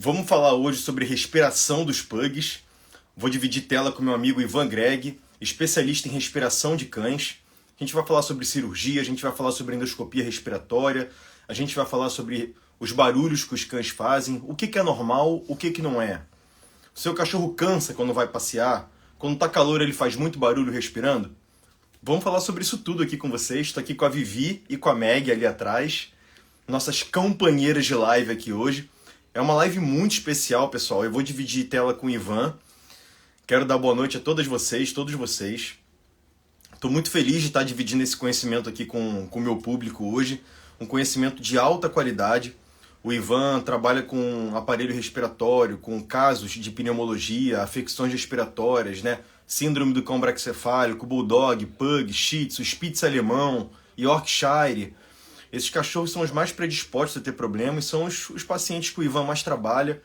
Vamos falar hoje sobre respiração dos pugs. Vou dividir tela com meu amigo Ivan Greg, especialista em respiração de cães. A gente vai falar sobre cirurgia, a gente vai falar sobre endoscopia respiratória, a gente vai falar sobre os barulhos que os cães fazem, o que é normal, o que não é. O seu cachorro cansa quando vai passear? Quando tá calor ele faz muito barulho respirando? Vamos falar sobre isso tudo aqui com vocês. Estou aqui com a Vivi e com a Meg ali atrás, nossas companheiras de live aqui hoje. É uma live muito especial, pessoal. Eu vou dividir tela com o Ivan. Quero dar boa noite a todas vocês, todos vocês. Estou muito feliz de estar dividindo esse conhecimento aqui com o meu público hoje. Um conhecimento de alta qualidade. O Ivan trabalha com aparelho respiratório, com casos de pneumologia, afecções respiratórias, né? Síndrome do cão braquicefálico, bulldog, pug, shih tzu, spitz alemão, yorkshire. Esses cachorros são os mais predispostos a ter problemas e são os pacientes que o Ivan mais trabalha.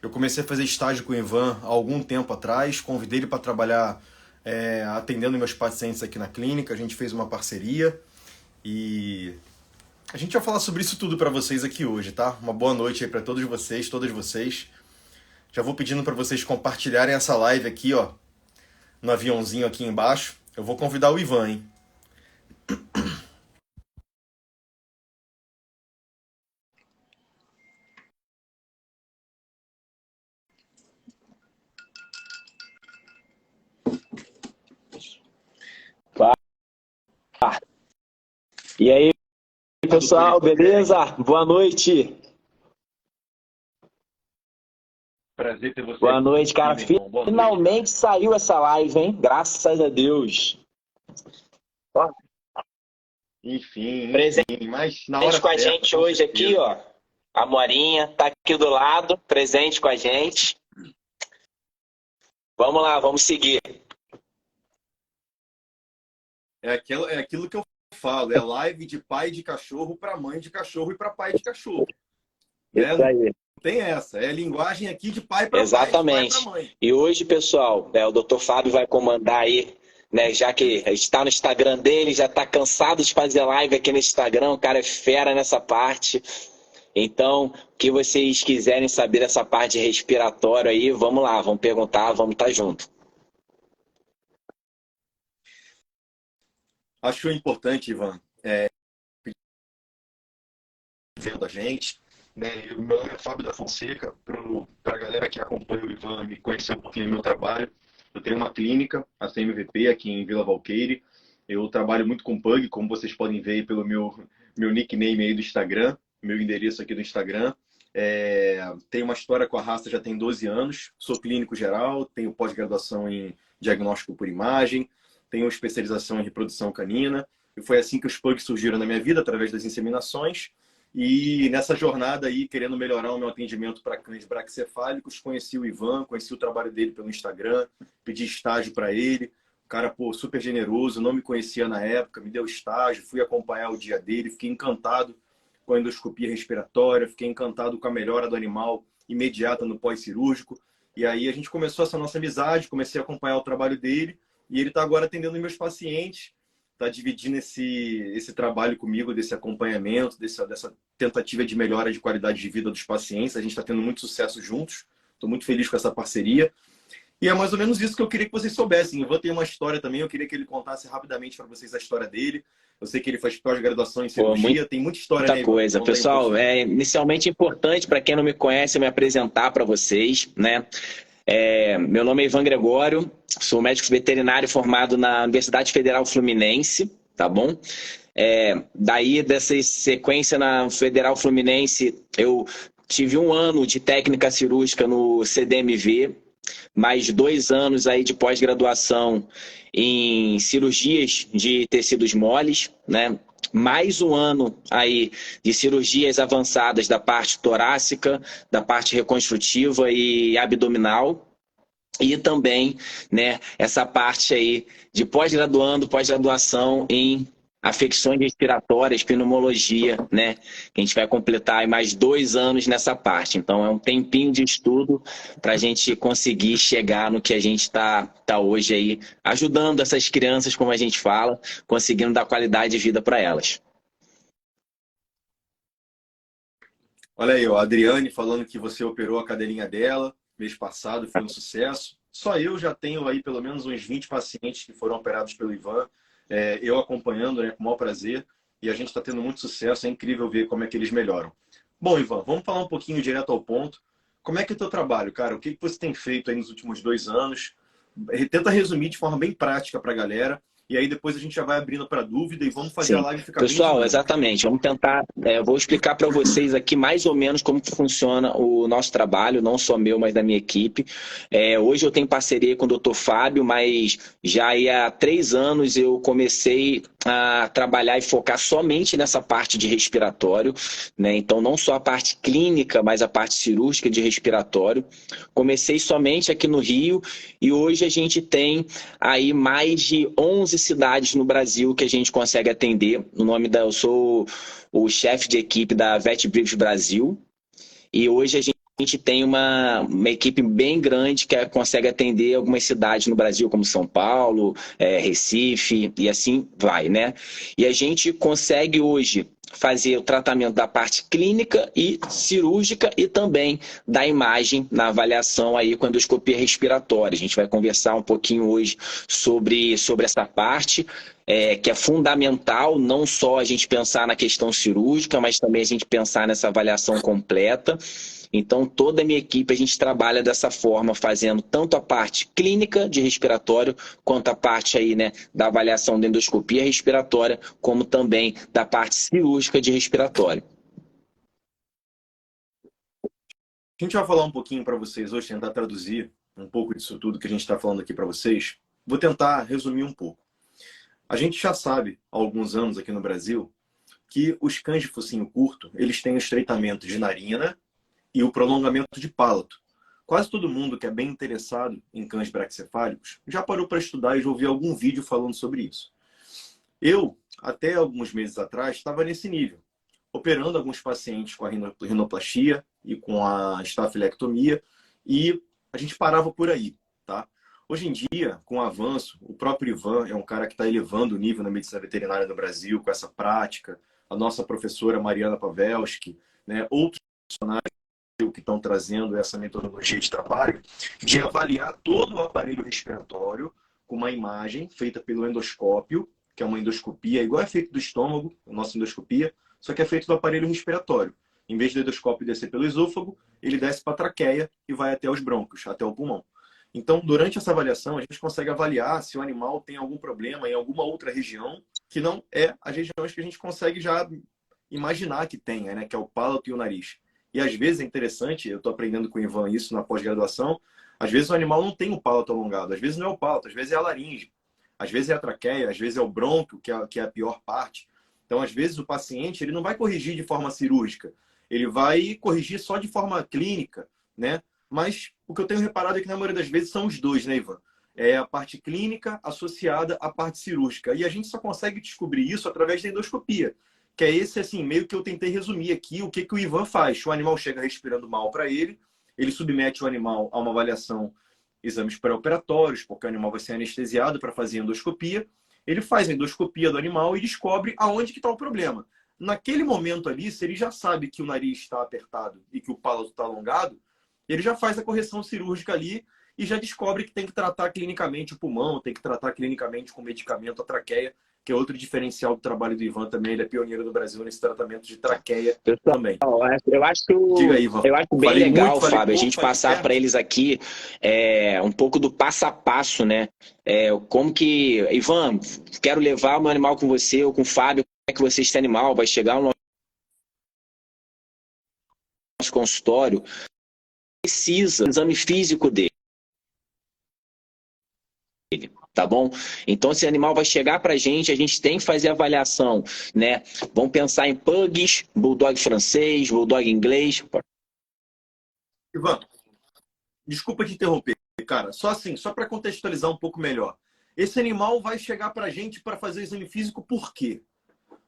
Eu comecei a fazer estágio com o Ivan há algum tempo atrás, convidei ele para trabalhar atendendo meus pacientes aqui na clínica, a gente fez uma parceria e a gente vai falar sobre isso tudo para vocês aqui hoje, tá? Uma boa noite aí para todos vocês, todas vocês. Já vou pedindo para vocês compartilharem essa live aqui, ó, no aviãozinho aqui embaixo. Eu vou convidar o Ivan, hein? E aí, pessoal, beleza? Boa noite. Prazer ter você. Boa noite, cara. Finalmente saiu essa live, hein? Graças a Deus. Enfim, presente mas na hora com a certa, gente hoje aqui, ó. A Morinha tá aqui do lado, presente com a gente. Vamos lá, vamos seguir. É aquilo que eu falo, é live de pai de cachorro para mãe de cachorro e para pai de cachorro. Isso aí. Não tem essa, é linguagem aqui de pai para Exatamente. pai, de pai para mãe. E hoje, pessoal, o Dr. Fábio vai comandar aí, né? Já que está no Instagram dele, já está cansado de fazer live aqui no Instagram, o cara é fera nessa parte. Então, o que vocês quiserem saber dessa parte respiratória aí, vamos lá, vamos perguntar, vamos estar junto. Acho importante, Ivan, vendo a gente, né? Meu nome é Fábio da Fonseca, para a galera que acompanha o Ivan me conhecer um pouquinho do meu trabalho. Eu tenho uma clínica, a CMVP, aqui em Vila Valqueire. Eu trabalho muito com pug, como vocês podem ver aí pelo meu nickname aí do Instagram, meu endereço aqui do Instagram. Tenho uma história com a raça já tem 12 anos, sou clínico geral, tenho pós-graduação em diagnóstico por imagem, tenho especialização em reprodução canina, e foi assim que os pugs surgiram na minha vida, através das inseminações. E nessa jornada aí, querendo melhorar o meu atendimento para cães braquicefálicos, conheci o Ivan, conheci o trabalho dele pelo Instagram, pedi estágio para ele. O cara, pô, super generoso, não me conhecia na época, me deu estágio, fui acompanhar o dia dele, fiquei encantado com a endoscopia respiratória, fiquei encantado com a melhora do animal imediata no pós-cirúrgico. E aí a gente começou essa nossa amizade, comecei a acompanhar o trabalho dele, e ele está agora atendendo meus pacientes, está dividindo esse trabalho comigo, desse acompanhamento, dessa tentativa de melhora de qualidade de vida dos pacientes. A gente está tendo muito sucesso juntos, estou muito feliz com essa parceria. E é mais ou menos isso que eu queria que vocês soubessem. Eu vou ter uma história também, eu queria que ele contasse rapidamente para vocês a história dele. Eu sei que ele faz pós-graduação em cirurgia, tem muita história. Muita coisa. Pessoal, é inicialmente importante, para quem não me conhece, eu me apresentar para vocês, né? Meu nome é Ivan Gregório, sou médico veterinário formado na Universidade Federal Fluminense, tá bom? Daí, dessa sequência na Federal Fluminense, eu tive 1 ano de técnica cirúrgica no CDMV, mais 2 anos aí de pós-graduação em cirurgias de tecidos moles, né? Mais 1 ano aí de cirurgias avançadas da parte torácica, da parte reconstrutiva e abdominal. E também, né, essa parte aí de pós-graduação em afecções respiratórias, pneumologia, né? A gente vai completar aí mais 2 anos nessa parte. Então, é um tempinho de estudo para a gente conseguir chegar no que a gente está hoje aí, ajudando essas crianças, como a gente fala, conseguindo dar qualidade de vida para elas. Olha aí, ó, a Adriane falando que você operou a cadelinha dela mês passado, foi um sucesso. Só eu já tenho aí pelo menos uns 20 pacientes que foram operados pelo Ivan, eu acompanhando, né, com o maior prazer, e a gente está tendo muito sucesso, é incrível ver como é que eles melhoram. Bom, Ivan, vamos falar um pouquinho direto ao ponto. Como é que é o teu trabalho, cara? O que que você tem feito aí nos últimos 2 anos? Tenta resumir de forma bem prática para a galera, e aí depois a gente já vai abrindo para dúvida e vamos fazer a Sim. live ficar bem Pessoal, dinâmica. exatamente. Vamos tentar. Eu vou explicar para vocês aqui mais ou menos como que funciona o nosso trabalho, não só meu, mas da minha equipe. Hoje eu tenho parceria com o Dr. Fábio, mas já aí há 3 anos eu comecei a trabalhar e focar somente nessa parte de respiratório, né? Então, não só a parte clínica, mas a parte cirúrgica de respiratório. Comecei somente aqui no Rio e hoje a gente tem aí mais de 11 cidades no Brasil que a gente consegue atender. Eu sou o chefe de equipe da VetBriefs Brasil e hoje a gente tem uma equipe bem grande que consegue atender algumas cidades no Brasil, como São Paulo, Recife e assim vai, né? E a gente consegue hoje fazer o tratamento da parte clínica e cirúrgica e também da imagem na avaliação aí com a endoscopia respiratória. A gente vai conversar um pouquinho hoje sobre essa parte, que é fundamental, não só a gente pensar na questão cirúrgica, mas também a gente pensar nessa avaliação completa. Então, toda a minha equipe, a gente trabalha dessa forma, fazendo tanto a parte clínica de respiratório, quanto a parte aí, né, da avaliação da endoscopia respiratória, como também da parte cirúrgica de respiratório. A gente vai falar um pouquinho para vocês hoje, tentar traduzir um pouco disso tudo que a gente está falando aqui para vocês. Vou tentar resumir um pouco. A gente já sabe, há alguns anos aqui no Brasil, que os cães de focinho curto, eles têm o estreitamento de narina e o prolongamento de palato. Quase todo mundo que é bem interessado em cães braquicefálicos já parou para estudar e já ouviu algum vídeo falando sobre isso. Eu, até alguns meses atrás, estava nesse nível, operando alguns pacientes com a rinoplastia e com a estafilectomia, e a gente parava por aí, tá? Hoje em dia, com o avanço, o próprio Ivan é um cara que está elevando o nível na medicina veterinária no Brasil com essa prática, a nossa professora Mariana Pavelski, né, outros profissionais que estão trazendo essa metodologia de trabalho, de avaliar todo o aparelho respiratório com uma imagem feita pelo endoscópio, que é uma endoscopia, igual é feito do estômago, a nossa endoscopia, só que é feito do aparelho respiratório. Em vez do endoscópio descer pelo esôfago, ele desce para a traqueia e vai até os brônquios, até o pulmão. Então, durante essa avaliação, a gente consegue avaliar se o animal tem algum problema em alguma outra região que não é as regiões que a gente consegue já imaginar que tenha, né? Que é o palato e o nariz. E às vezes é interessante, eu estou aprendendo com o Ivan isso na pós-graduação, às vezes o animal não tem o palato alongado, às vezes não é o palato, às vezes é a laringe, às vezes é a traqueia, às vezes é o brônquio, que é a pior parte. Então, às vezes, o paciente ele não vai corrigir de forma cirúrgica, ele vai corrigir só de forma clínica, né? Mas o que eu tenho reparado é que na maioria das vezes são os dois, né, Ivan? É a parte clínica associada à parte cirúrgica. E a gente só consegue descobrir isso através da endoscopia, que é esse, assim, meio que eu tentei resumir aqui o que o Ivan faz. O animal chega respirando mal para ele submete o animal a uma avaliação, exames pré-operatórios, porque o animal vai ser anestesiado para fazer endoscopia. Ele faz a endoscopia do animal e descobre aonde que está o problema. Naquele momento ali, se ele já sabe que o nariz está apertado e que o palato está alongado, ele já faz a correção cirúrgica ali e já descobre que tem que tratar clinicamente o pulmão, tem que tratar clinicamente com medicamento a traqueia, que é outro diferencial do trabalho do Ivan também. Ele é pioneiro do Brasil nesse tratamento de traqueia Pessoal, também. Diga aí, Ivan. eu acho bem Falei legal, muito, falei Fábio, a pouco, gente falei passar para certo? eles aqui um pouco do passo a passo, né? Como que, Ivan, quero levar o meu animal com você ou com o Fábio, como é que você esse animal vai chegar no nosso consultório, precisa do exame físico dele. Tá bom? Então, esse animal vai chegar para a gente tem que fazer a avaliação, né? Vamos pensar em pugs, bulldog francês, bulldog inglês. Ivan, desculpa te interromper, cara. Só assim, só para contextualizar um pouco melhor. Esse animal vai chegar para a gente para fazer o exame físico por quê?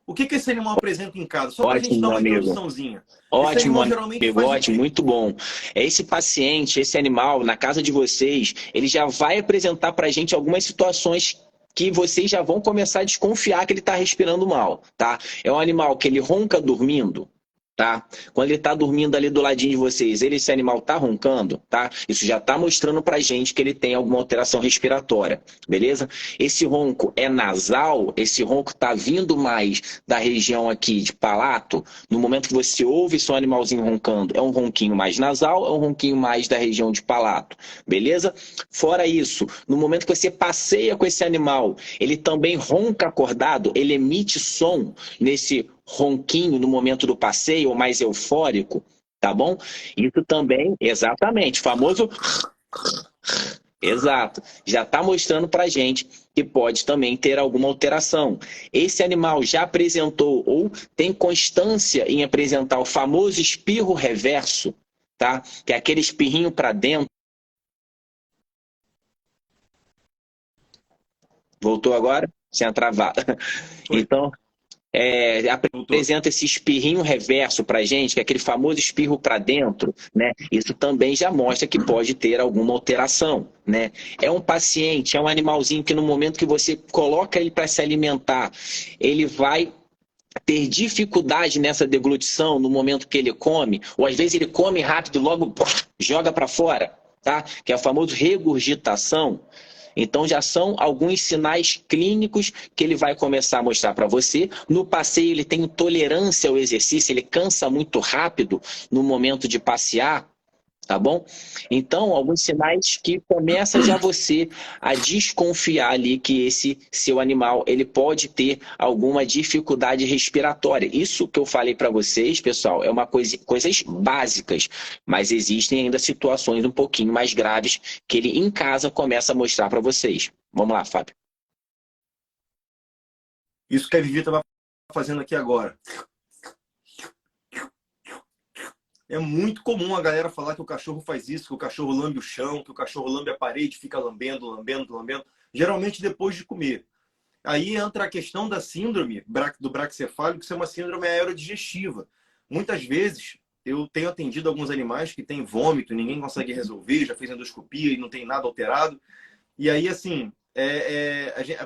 O que esse animal apresenta em casa? Só para a gente Ótimo, dar meu uma amigo. introduçãozinha. Esse Ótimo, animal meu geralmente amigo, faz o ótimo, quê? muito bom. Esse paciente, esse animal, na casa de vocês, ele já vai apresentar para a gente algumas situações que vocês já vão começar a desconfiar que ele está respirando mal, tá? É um animal que ele ronca dormindo, tá? Quando ele tá dormindo ali do ladinho de vocês, esse animal tá roncando, tá? Isso já tá mostrando pra gente que ele tem alguma alteração respiratória, beleza? Esse ronco é nasal, esse ronco tá vindo mais da região aqui de palato. No momento que você ouve seu animalzinho roncando, é um ronquinho mais nasal, é um ronquinho mais da região de palato, beleza? Fora isso, no momento que você passeia com esse animal, ele também ronca acordado, ele emite som nesse ronquinho no momento do passeio, ou mais eufórico, tá bom? Isso também, exatamente, famoso. Exato, já está mostrando para gente que pode também ter alguma alteração. Esse animal já apresentou ou tem constância em apresentar o famoso espirro reverso, tá? Que é aquele espirrinho para dentro. Voltou agora? Tinha travado. Então, apresenta esse espirrinho reverso para gente, que é aquele famoso espirro para dentro, né? Isso também já mostra que pode ter alguma alteração, né? É um paciente, é um animalzinho que no momento que você coloca ele para se alimentar, ele vai ter dificuldade nessa deglutição no momento que ele come, ou às vezes ele come rápido e logo joga para fora, tá? Que é o famoso regurgitação. Então já são alguns sinais clínicos que ele vai começar a mostrar para você. No passeio ele tem intolerância ao exercício, ele cansa muito rápido no momento de passear, tá bom? Então, alguns sinais que começa já você a desconfiar ali que esse seu animal ele pode ter alguma dificuldade respiratória. Isso que eu falei para vocês, pessoal, é uma coisas básicas, mas existem ainda situações um pouquinho mais graves que ele em casa começa a mostrar para vocês. Vamos lá, Fábio. Isso que a Vivi estava fazendo aqui agora. É muito comum a galera falar que o cachorro faz isso, que o cachorro lambe o chão, que o cachorro lambe a parede, fica lambendo, lambendo, lambendo, geralmente depois de comer. Aí entra a questão da síndrome do braquicefálico, que é uma síndrome aerodigestiva. Muitas vezes eu tenho atendido alguns animais que têm vômito, ninguém consegue resolver, já fez endoscopia e não tem nada alterado. E aí, assim,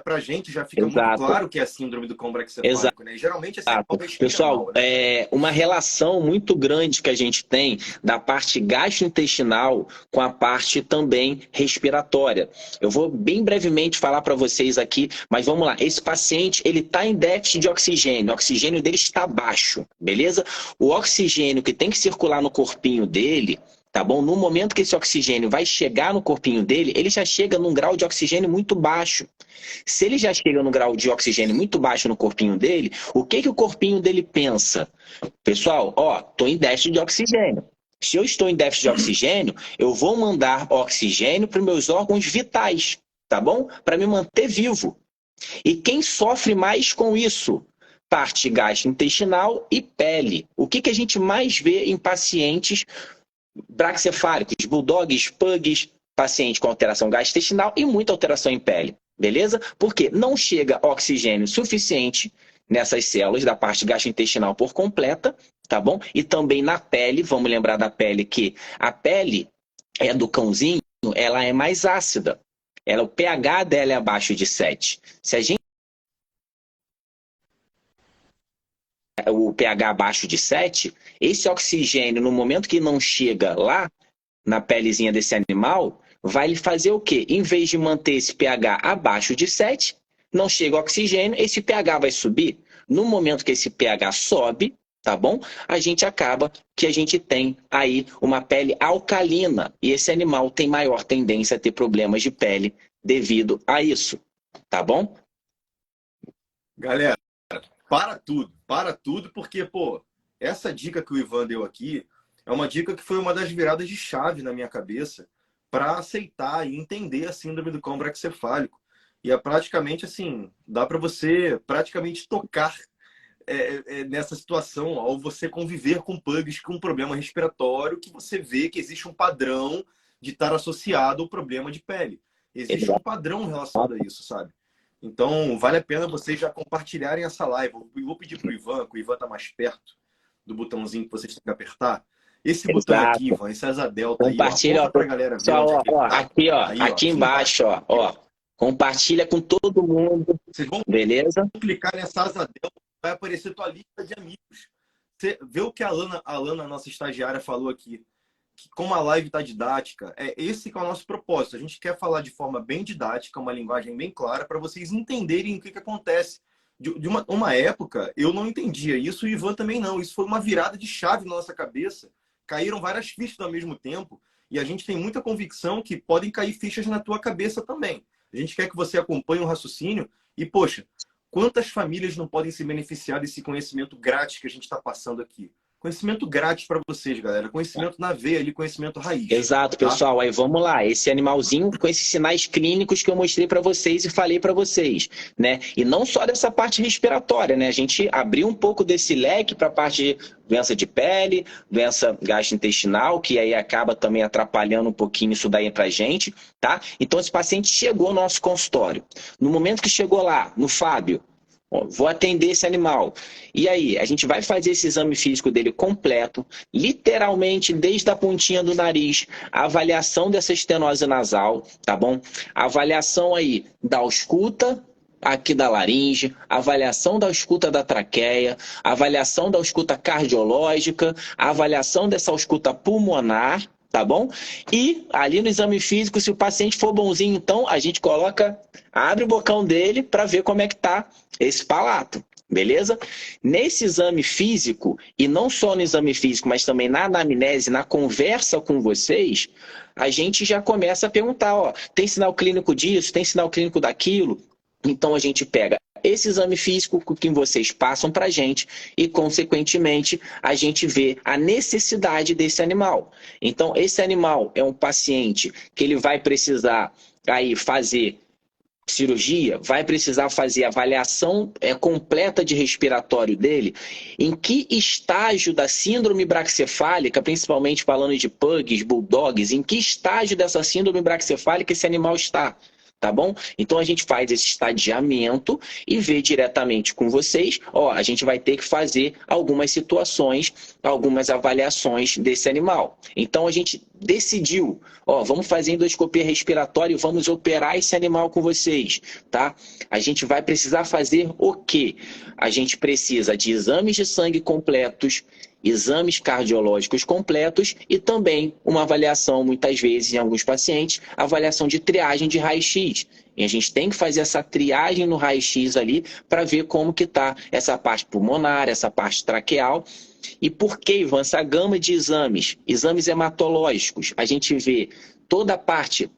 pra gente já fica muito claro que é a síndrome do cão braquicefálico, né? E geralmente esse animal respira Pessoal, mal, né? uma relação muito grande que a gente tem da parte gastrointestinal com a parte também respiratória. Eu vou bem brevemente falar para vocês aqui, mas vamos lá. Esse paciente, ele está em déficit de oxigênio. O oxigênio dele está baixo, beleza? O oxigênio que tem que circular no corpinho dele, tá bom? No momento que esse oxigênio vai chegar no corpinho dele, ele já chega num grau de oxigênio muito baixo. Se ele já chega num grau de oxigênio muito baixo no corpinho dele, o que o corpinho dele pensa? Pessoal, tô em déficit de oxigênio. Se eu estou em déficit de oxigênio, eu vou mandar oxigênio para os meus órgãos vitais, tá bom? Para me manter vivo. E quem sofre mais com isso? Parte gastrointestinal e pele. O que a gente mais vê em pacientes braquicefálicos, bulldogs, pugs, paciente com alteração gastrointestinal e muita alteração em pele, beleza? Porque não chega oxigênio suficiente nessas células da parte gastrointestinal por completa, tá bom? E também na pele, vamos lembrar da pele que a pele do cãozinho, ela é mais ácida. O pH dela é abaixo de 7. Se a gente o pH abaixo de 7, esse oxigênio, no momento que não chega lá, na pelezinha desse animal, vai lhe fazer o quê? Em vez de manter esse pH abaixo de 7, não chega oxigênio, esse pH vai subir. No momento que esse pH sobe, tá bom? A gente acaba que a gente tem aí uma pele alcalina. E esse animal tem maior tendência a ter problemas de pele devido a isso. Tá bom? Galera, para tudo, porque, pô, essa dica que o Ivan deu aqui é uma dica que foi uma das viradas de chave na minha cabeça para aceitar e entender a síndrome do cão braquicefálico. E é praticamente assim, dá para você praticamente tocar nessa situação ao você conviver com pugs com problema respiratório, que você vê que existe um padrão de estar associado ao problema de pele. Existe um padrão relacionado a isso, sabe? Então, vale a pena vocês já compartilharem essa live. Eu vou pedir para o Ivan, que o Ivan está mais perto do botãozinho que vocês têm que apertar. Esse botão aqui, Ivan, esse asa delta aí, compartilha para a galera ver. Aqui, aqui embaixo, ó. Compartilha com todo mundo. Vocês vão beleza? clicar nessa asa delta, vai aparecer tua lista de amigos. você vê o que a Alana, nossa estagiária, falou aqui, que como a live está didática, esse que é o nosso propósito. A gente quer falar de forma bem didática, uma linguagem bem clara, para vocês entenderem o que acontece. De uma época, eu não entendia isso, e o Ivan também não. Isso foi uma virada de chave na nossa cabeça. Caíram várias fichas ao mesmo tempo, e a gente tem muita convicção que podem cair fichas na tua cabeça também. A gente quer que você acompanhe o raciocínio e, poxa, quantas famílias não podem se beneficiar desse conhecimento grátis que a gente está passando aqui? Conhecimento grátis para vocês, galera. Conhecimento na veia ali, conhecimento raiz. Exato, tá? pessoal. Aí vamos lá. Esse animalzinho com esses sinais clínicos que eu mostrei para vocês e falei para vocês, né? E não só dessa parte respiratória, né? A gente abriu um pouco desse leque para a parte de doença de pele, doença gastrointestinal, que aí acaba também atrapalhando um pouquinho isso daí pra gente, tá? Então esse paciente chegou no nosso consultório. No momento que chegou lá, no Fábio, vou atender esse animal. E aí, a gente vai fazer esse exame físico dele completo, literalmente desde a pontinha do nariz, a avaliação dessa estenose nasal, tá bom? A avaliação aí da ausculta aqui da laringe, a avaliação da ausculta da traqueia, a avaliação da ausculta cardiológica, a avaliação dessa ausculta pulmonar, tá bom? E ali no exame físico, se o paciente for bonzinho, então a gente abre o bocão dele para ver como é que tá esse palato, beleza? Nesse exame físico, e não só no exame físico, mas também na anamnese, na conversa com vocês, a gente já começa a perguntar, ó, tem sinal clínico disso, tem sinal clínico daquilo? Então a gente pega esse exame físico que vocês passam para a gente e, consequentemente, a gente vê a necessidade desse animal. Então, esse animal é um paciente que ele vai precisar aí fazer cirurgia, vai precisar fazer avaliação completa de respiratório dele, em que estágio da síndrome braquicefálica, principalmente falando de pugs, bulldogs, em que estágio dessa síndrome braquicefálica esse animal está. Tá bom? Então a gente faz esse estadiamento e vê diretamente com vocês, ó, a gente vai ter que fazer algumas situações, algumas avaliações desse animal. Então a gente decidiu, ó, vamos fazer endoscopia respiratória e vamos operar esse animal com vocês, tá? A gente vai precisar fazer o quê? A gente precisa de exames de sangue completos, exames cardiológicos completos e também uma avaliação, muitas vezes, em alguns pacientes, avaliação de triagem de raio-x. E a gente tem que fazer essa triagem no raio-x ali para ver como que está essa parte pulmonar, essa parte traqueal. E por que, Ivan, essa gama de exames? Exames hematológicos. A gente vê toda a parte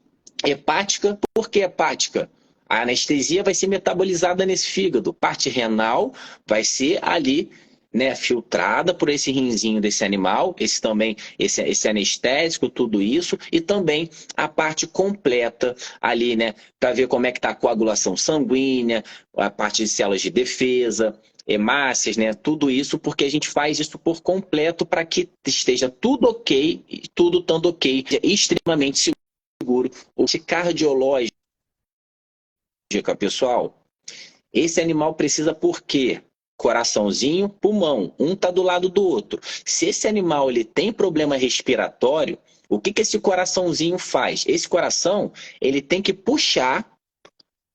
hepática. Por que hepática? A anestesia vai ser metabolizada nesse fígado. Parte renal vai ser ali, né, filtrada por esse rinzinho desse animal, esse anestésico, tudo isso, e também a parte completa ali, né, para ver como é que está a coagulação sanguínea, a parte de células de defesa, hemácias, né, tudo isso, porque a gente faz isso por completo para que esteja tudo ok, tudo estando ok, extremamente seguro. O cardiológica, pessoal, esse animal precisa por quê? Coraçãozinho, pulmão, um está do lado do outro. Se esse animal ele tem problema respiratório, o que esse coraçãozinho faz? Esse coração ele tem que puxar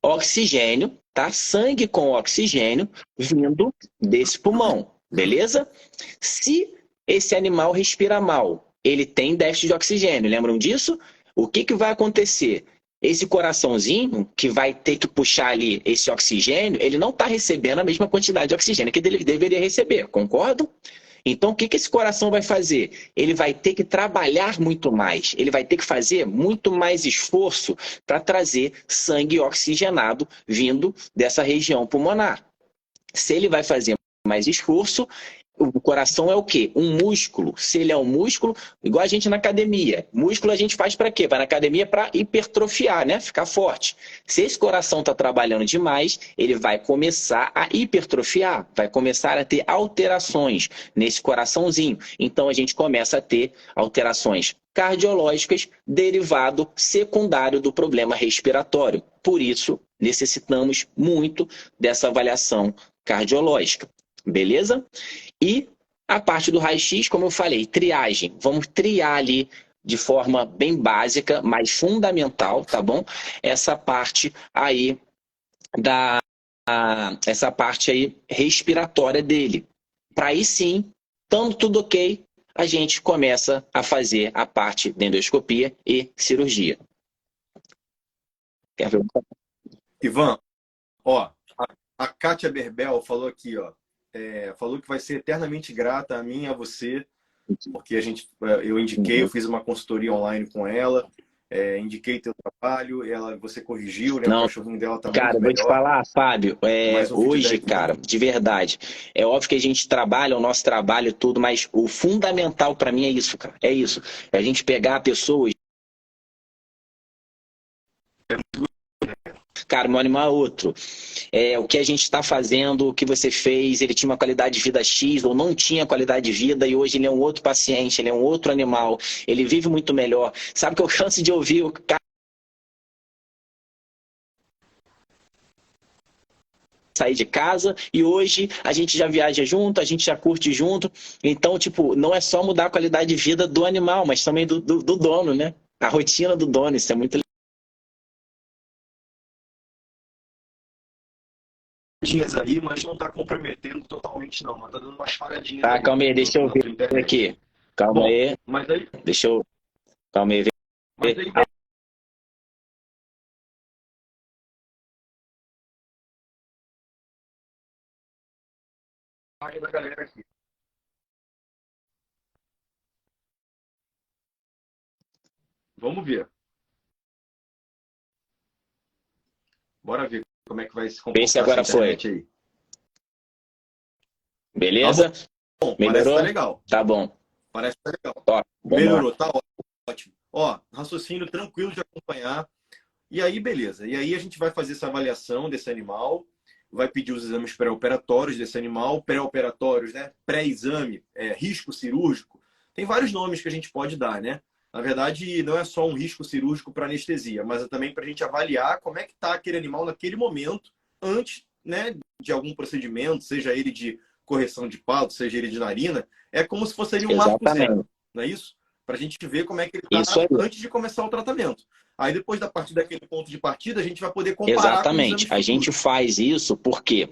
oxigênio, tá? Sangue com oxigênio vindo desse pulmão, beleza? Se esse animal respira mal, ele tem déficit de oxigênio, lembram disso? O que vai acontecer? Esse coraçãozinho, que vai ter que puxar ali esse oxigênio, ele não está recebendo a mesma quantidade de oxigênio que ele deveria receber, concordam? Então, o que esse coração vai fazer? Ele vai ter que trabalhar muito mais, ele vai ter que fazer muito mais esforço para trazer sangue oxigenado vindo dessa região pulmonar. Se ele vai fazer mais esforço, o coração é o quê? Um músculo. Se ele é um músculo, igual a gente na academia. Músculo a gente faz para quê? Vai na academia para hipertrofiar, né? Ficar forte. Se esse coração está trabalhando demais, ele vai começar a hipertrofiar, vai começar a ter alterações nesse coraçãozinho. Então a gente começa a ter alterações cardiológicas derivado secundário do problema respiratório. Por isso, necessitamos muito dessa avaliação cardiológica. Beleza? E a parte do raio-x, como eu falei, triagem. Vamos triar ali de forma bem básica, mas fundamental, tá bom? Essa parte aí essa parte aí respiratória dele. Para aí sim Estando tudo ok, a gente começa a fazer a parte de endoscopia e cirurgia. Quer perguntar? Ivan, ó, a Kátia Berbel falou aqui, ó, falou que vai ser eternamente grata a mim e a você, porque eu indiquei, eu fiz uma consultoria online com ela, indiquei teu trabalho, você corrigiu, né? O Não, cachorrinho dela tá cara, muito eu vou te melhor. falar, Fábio, Mais um hoje, feedback. cara, de verdade, é óbvio que a gente trabalha, o nosso trabalho e tudo, mas o fundamental para mim é isso, cara, é isso. É a gente pegar pessoas. Cara, meu animal é outro. O que a gente está fazendo, o que você fez, ele tinha uma qualidade de vida X ou não tinha qualidade de vida e hoje ele é um outro paciente, ele é um outro animal, ele vive muito melhor. Sabe que eu canso de ouvir o cara sair de casa e hoje a gente já viaja junto, a gente já curte junto. Então, tipo, não é só mudar a qualidade de vida do animal, mas também do dono, né? A rotina do dono, isso é muito legal. Aí, mas não tá comprometendo totalmente, não. Mas tá dando umas falhadinhas Tá, aí calma aí, deixa eu na tua ver internet. aqui. Calma Bom, aí, mas aí, deixa eu. Calma aí, mas aí vai da galera aqui. Vamos ver. Bora ver como é que vai se vê se comportar essa agora foi. internet aí. Tá Beleza? bom, parece que tá Melhorou? legal. Tá bom. Parece que tá legal. Ó, vamos lá. Melhorou, tá ótimo. Ó, raciocínio tranquilo de acompanhar. E aí, beleza. E aí a gente vai fazer essa avaliação desse animal, vai pedir os exames pré-operatórios desse animal, pré-operatórios, né? Pré-exame, risco cirúrgico. Tem vários nomes que a gente pode dar, né? Na verdade, não é só um risco cirúrgico para anestesia, mas é também para a gente avaliar como é que está aquele animal naquele momento, antes, né, de algum procedimento, seja ele de correção de palo, seja ele de narina. É como se fosse ali um marco Exatamente. zero, não é isso? Para a gente ver como é que ele Isso está aí. antes de começar o tratamento. Aí depois da partir daquele ponto de partida, a gente vai poder comparar com Exatamente. exames A gente futuros. faz isso porque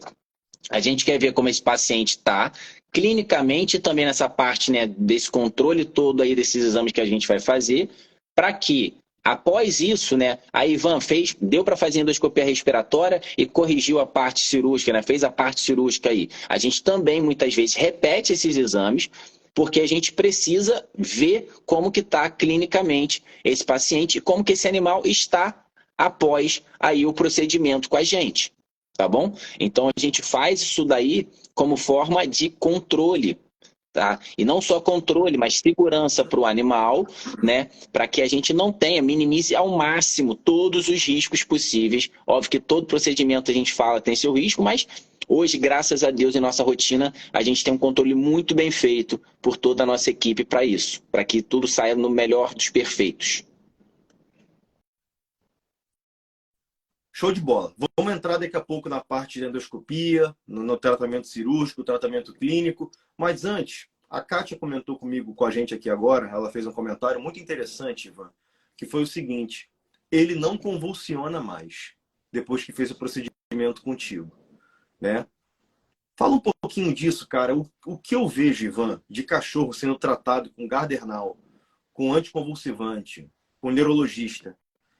a gente quer ver como esse paciente está clinicamente e também nessa parte, né, desse controle todo aí desses exames que a gente vai fazer, para que após isso, né, a Ivan deu para fazer endoscopia respiratória e corrigiu a parte cirúrgica, né, fez a parte cirúrgica aí. A gente também muitas vezes repete esses exames porque a gente precisa ver como que está clinicamente esse paciente e como que esse animal está após aí o procedimento com a gente, tá bom? Então a gente faz isso daí como forma de controle, tá? E não só controle, mas segurança para o animal, né? Para que a gente não tenha, minimize ao máximo todos os riscos possíveis. Óbvio que todo procedimento a gente fala tem seu risco, mas hoje, graças a Deus, em nossa rotina, a gente tem um controle muito bem feito por toda a nossa equipe para isso, para que tudo saia no melhor dos perfeitos. Show de bola. Vamos entrar daqui a pouco na parte de endoscopia, no tratamento cirúrgico, tratamento clínico. Mas antes, a Kátia comentou comigo, com a gente aqui agora, ela fez um comentário muito interessante, Ivan, que foi o seguinte: ele não convulsiona mais depois que fez o procedimento contigo, né? Fala um pouquinho disso, cara. O que eu vejo, Ivan, de cachorro sendo tratado com Gardnerol, com anticonvulsivante, com neurologista,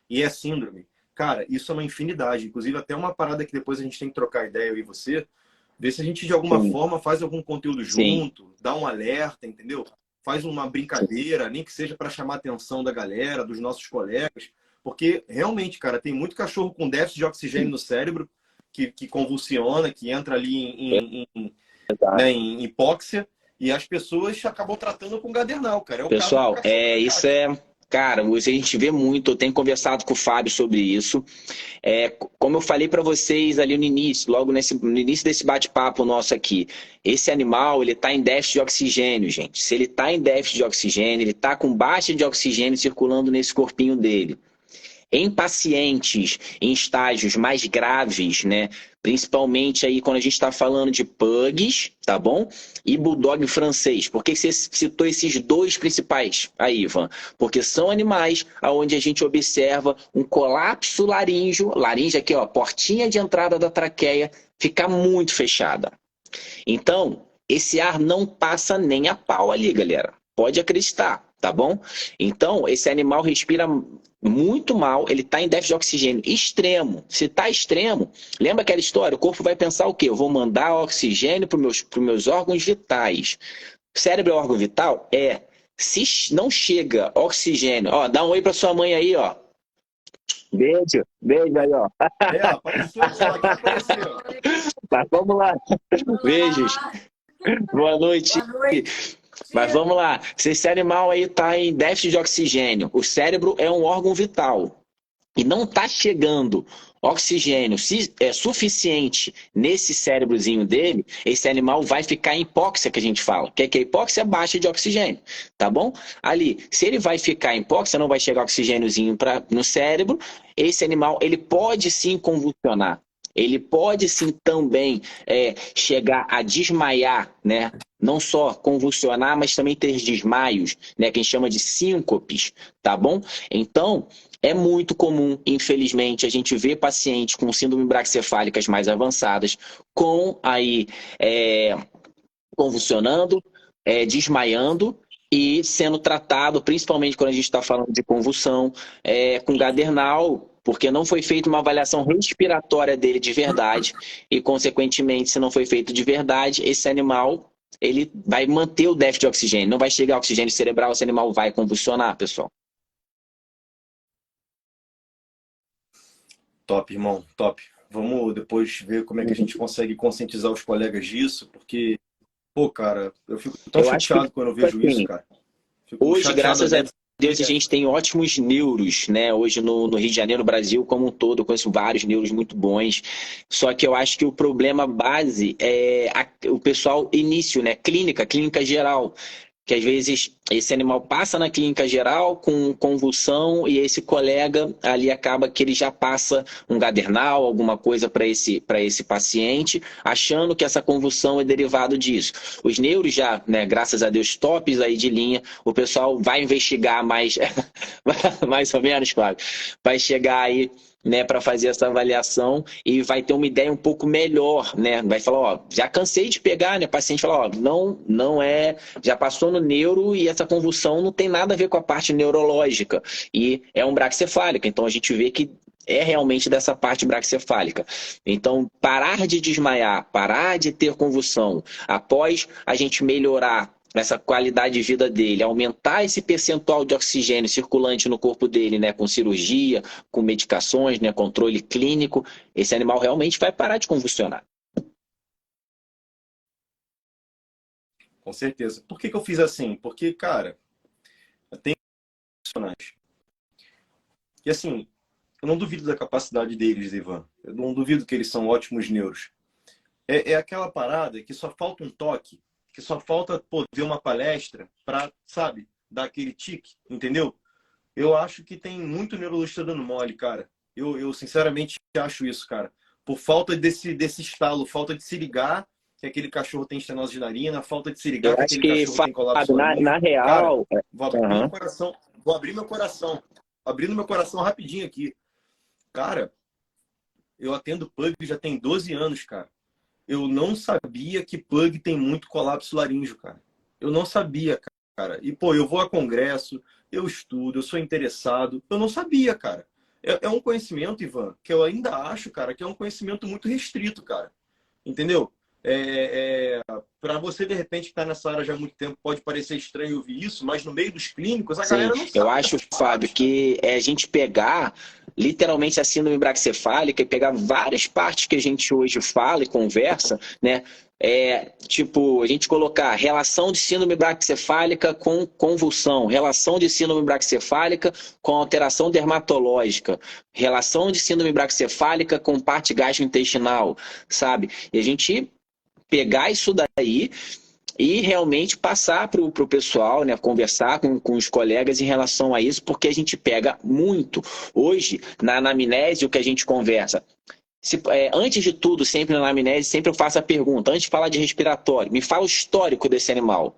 e é síndrome. Cara, isso é uma infinidade. Inclusive, até uma parada que depois a gente tem que trocar ideia, eu e você, ver se a gente, de alguma Sim, forma, faz algum conteúdo sim. junto, dá um alerta, entendeu? Faz uma brincadeira, nem que seja para chamar a atenção da galera, dos nossos colegas. Porque, realmente, cara, tem muito cachorro com déficit de oxigênio no cérebro, que convulsiona, que entra ali né, em hipóxia, e as pessoas acabam tratando com gadernal, cara. É o caso do Pessoal, cachorro da isso Kátia. é. Cara, a gente vê muito, eu tenho conversado com o Fábio sobre isso. Como eu falei para vocês ali no início, no início desse bate-papo nosso aqui, esse animal ele está em déficit de oxigênio, gente. Se ele está em déficit de oxigênio, ele está com baixa de oxigênio circulando nesse corpinho dele. Em pacientes em estágios mais graves, né? Principalmente aí quando a gente está falando de pugs, tá bom? E bulldog francês. Por que você citou esses dois principais aí, Ivan? Porque são animais onde a gente observa um colapso laríngeo, laringe aqui, ó, portinha de entrada da traqueia, ficar muito fechada. Então, esse ar não passa nem a pau ali, galera. Pode acreditar, tá bom? Então, esse animal respira muito mal, ele está em déficit de oxigênio extremo. Se está extremo, lembra aquela história? O corpo vai pensar o quê? Eu vou mandar oxigênio para os meus órgãos vitais. O cérebro é órgão vital? É. Se não chega oxigênio, ó, dá um oi para sua mãe aí, ó. Beijo, beijo aí, ó. Apareceu aqui, apareceu. Mas vamos lá. Beijos. Boa noite. Boa noite. Mas vamos lá. Se esse animal aí está em déficit de oxigênio, o cérebro é um órgão vital e não está chegando oxigênio suficiente nesse cérebrozinho dele, esse animal vai ficar em hipóxia, que a gente fala. Que é hipóxia baixa de oxigênio, tá bom? Ali, se ele vai ficar em hipóxia, não vai chegar oxigêniozinho no cérebro, esse animal, ele pode sim convulsionar. Ele pode sim também chegar a desmaiar, né? Não só convulsionar, mas também ter desmaios, né? Que a gente chama de síncopes, tá bom? Então, é muito comum, infelizmente, a gente ver pacientes com síndrome braquicefálicas mais avançadas, com aí convulsionando, desmaiando e sendo tratado, principalmente quando a gente está falando de convulsão, com Gadernal, porque não foi feita uma avaliação respiratória dele de verdade e, consequentemente, se não foi feito de verdade, esse animal ele vai manter o déficit de oxigênio, não vai chegar oxigênio cerebral, esse animal vai convulsionar, pessoal. Top, irmão, top. Vamos depois ver como é que a gente consegue conscientizar os colegas disso, porque, pô, cara, eu fico tão chateado quando eu vejo isso, cara. Hoje, graças a Deus, a gente tem ótimos neuros, né? Hoje no Rio de Janeiro, no Brasil como um todo, eu conheço vários neuros muito bons. Só que eu acho que o problema base é o pessoal início, né? Clínica geral. Que às vezes esse animal passa na clínica geral com convulsão e esse colega ali acaba que ele já passa um Gadernal, alguma coisa para esse paciente, achando que essa convulsão é derivado disso. Os neuros já, né, graças a Deus, tops aí de linha, o pessoal vai investigar mais, mais ou menos, Flávio, vai chegar aí, né, para fazer essa avaliação e vai ter uma ideia um pouco melhor, né? Vai falar, ó, já cansei de pegar, né? O paciente fala, ó, não é, já passou no neuro e essa convulsão não tem nada a ver com a parte neurológica e é um braquicefálico, então a gente vê que é realmente dessa parte braquicefálica. Então, parar de desmaiar, parar de ter convulsão, após a gente melhorar essa qualidade de vida dele, aumentar esse percentual de oxigênio circulante no corpo dele, né, com cirurgia, com medicações, né, controle clínico, esse animal realmente vai parar de convulsionar. Com certeza. Por que eu fiz assim? Porque, cara, eu tenho profissionais. E assim, eu não duvido da capacidade deles, Ivan. Eu não duvido que eles são ótimos neuros. É aquela parada que só falta um toque, que só falta ver uma palestra para, sabe, dar aquele tique, entendeu? Eu acho que tem muito neurologista dando mole, cara. Eu sinceramente acho isso, cara. Por falta desse estalo, falta de se ligar que aquele cachorro tem estenose de narina, falta de se ligar que aquele cachorro tem colapso na real... Cara, vou abrir meu coração. Vou abrir meu coração. Abrindo meu coração rapidinho aqui. Cara, eu atendo pug já tem 12 anos, cara. Eu não sabia que pug tem muito colapso laríngeo, cara. Eu não sabia, cara. E, pô, eu vou a congresso, eu estudo, eu sou interessado. Eu não sabia, cara. É um conhecimento, Ivan, que eu ainda acho, cara, que é um conhecimento muito restrito, cara. Entendeu? Para você, de repente, que está nessa área já há muito tempo, pode parecer estranho ouvir isso, mas no meio dos clínicos, a galera não sabe. Eu acho, Fábio, que é a gente pegar literalmente a síndrome braquicefálica e pegar várias partes que a gente hoje fala e conversa, né? Tipo, a gente colocar relação de síndrome braquicefálica com convulsão, relação de síndrome braquicefálica com alteração dermatológica, relação de síndrome braquicefálica com parte gastrointestinal, sabe? E a gente pegar isso daí e realmente passar para o pessoal, né, conversar com os colegas em relação a isso, porque a gente pega muito. Hoje, na anamnese, o que a gente conversa, antes de tudo, sempre na anamnese, sempre eu faço a pergunta, antes de falar de respiratório, me fala o histórico desse animal.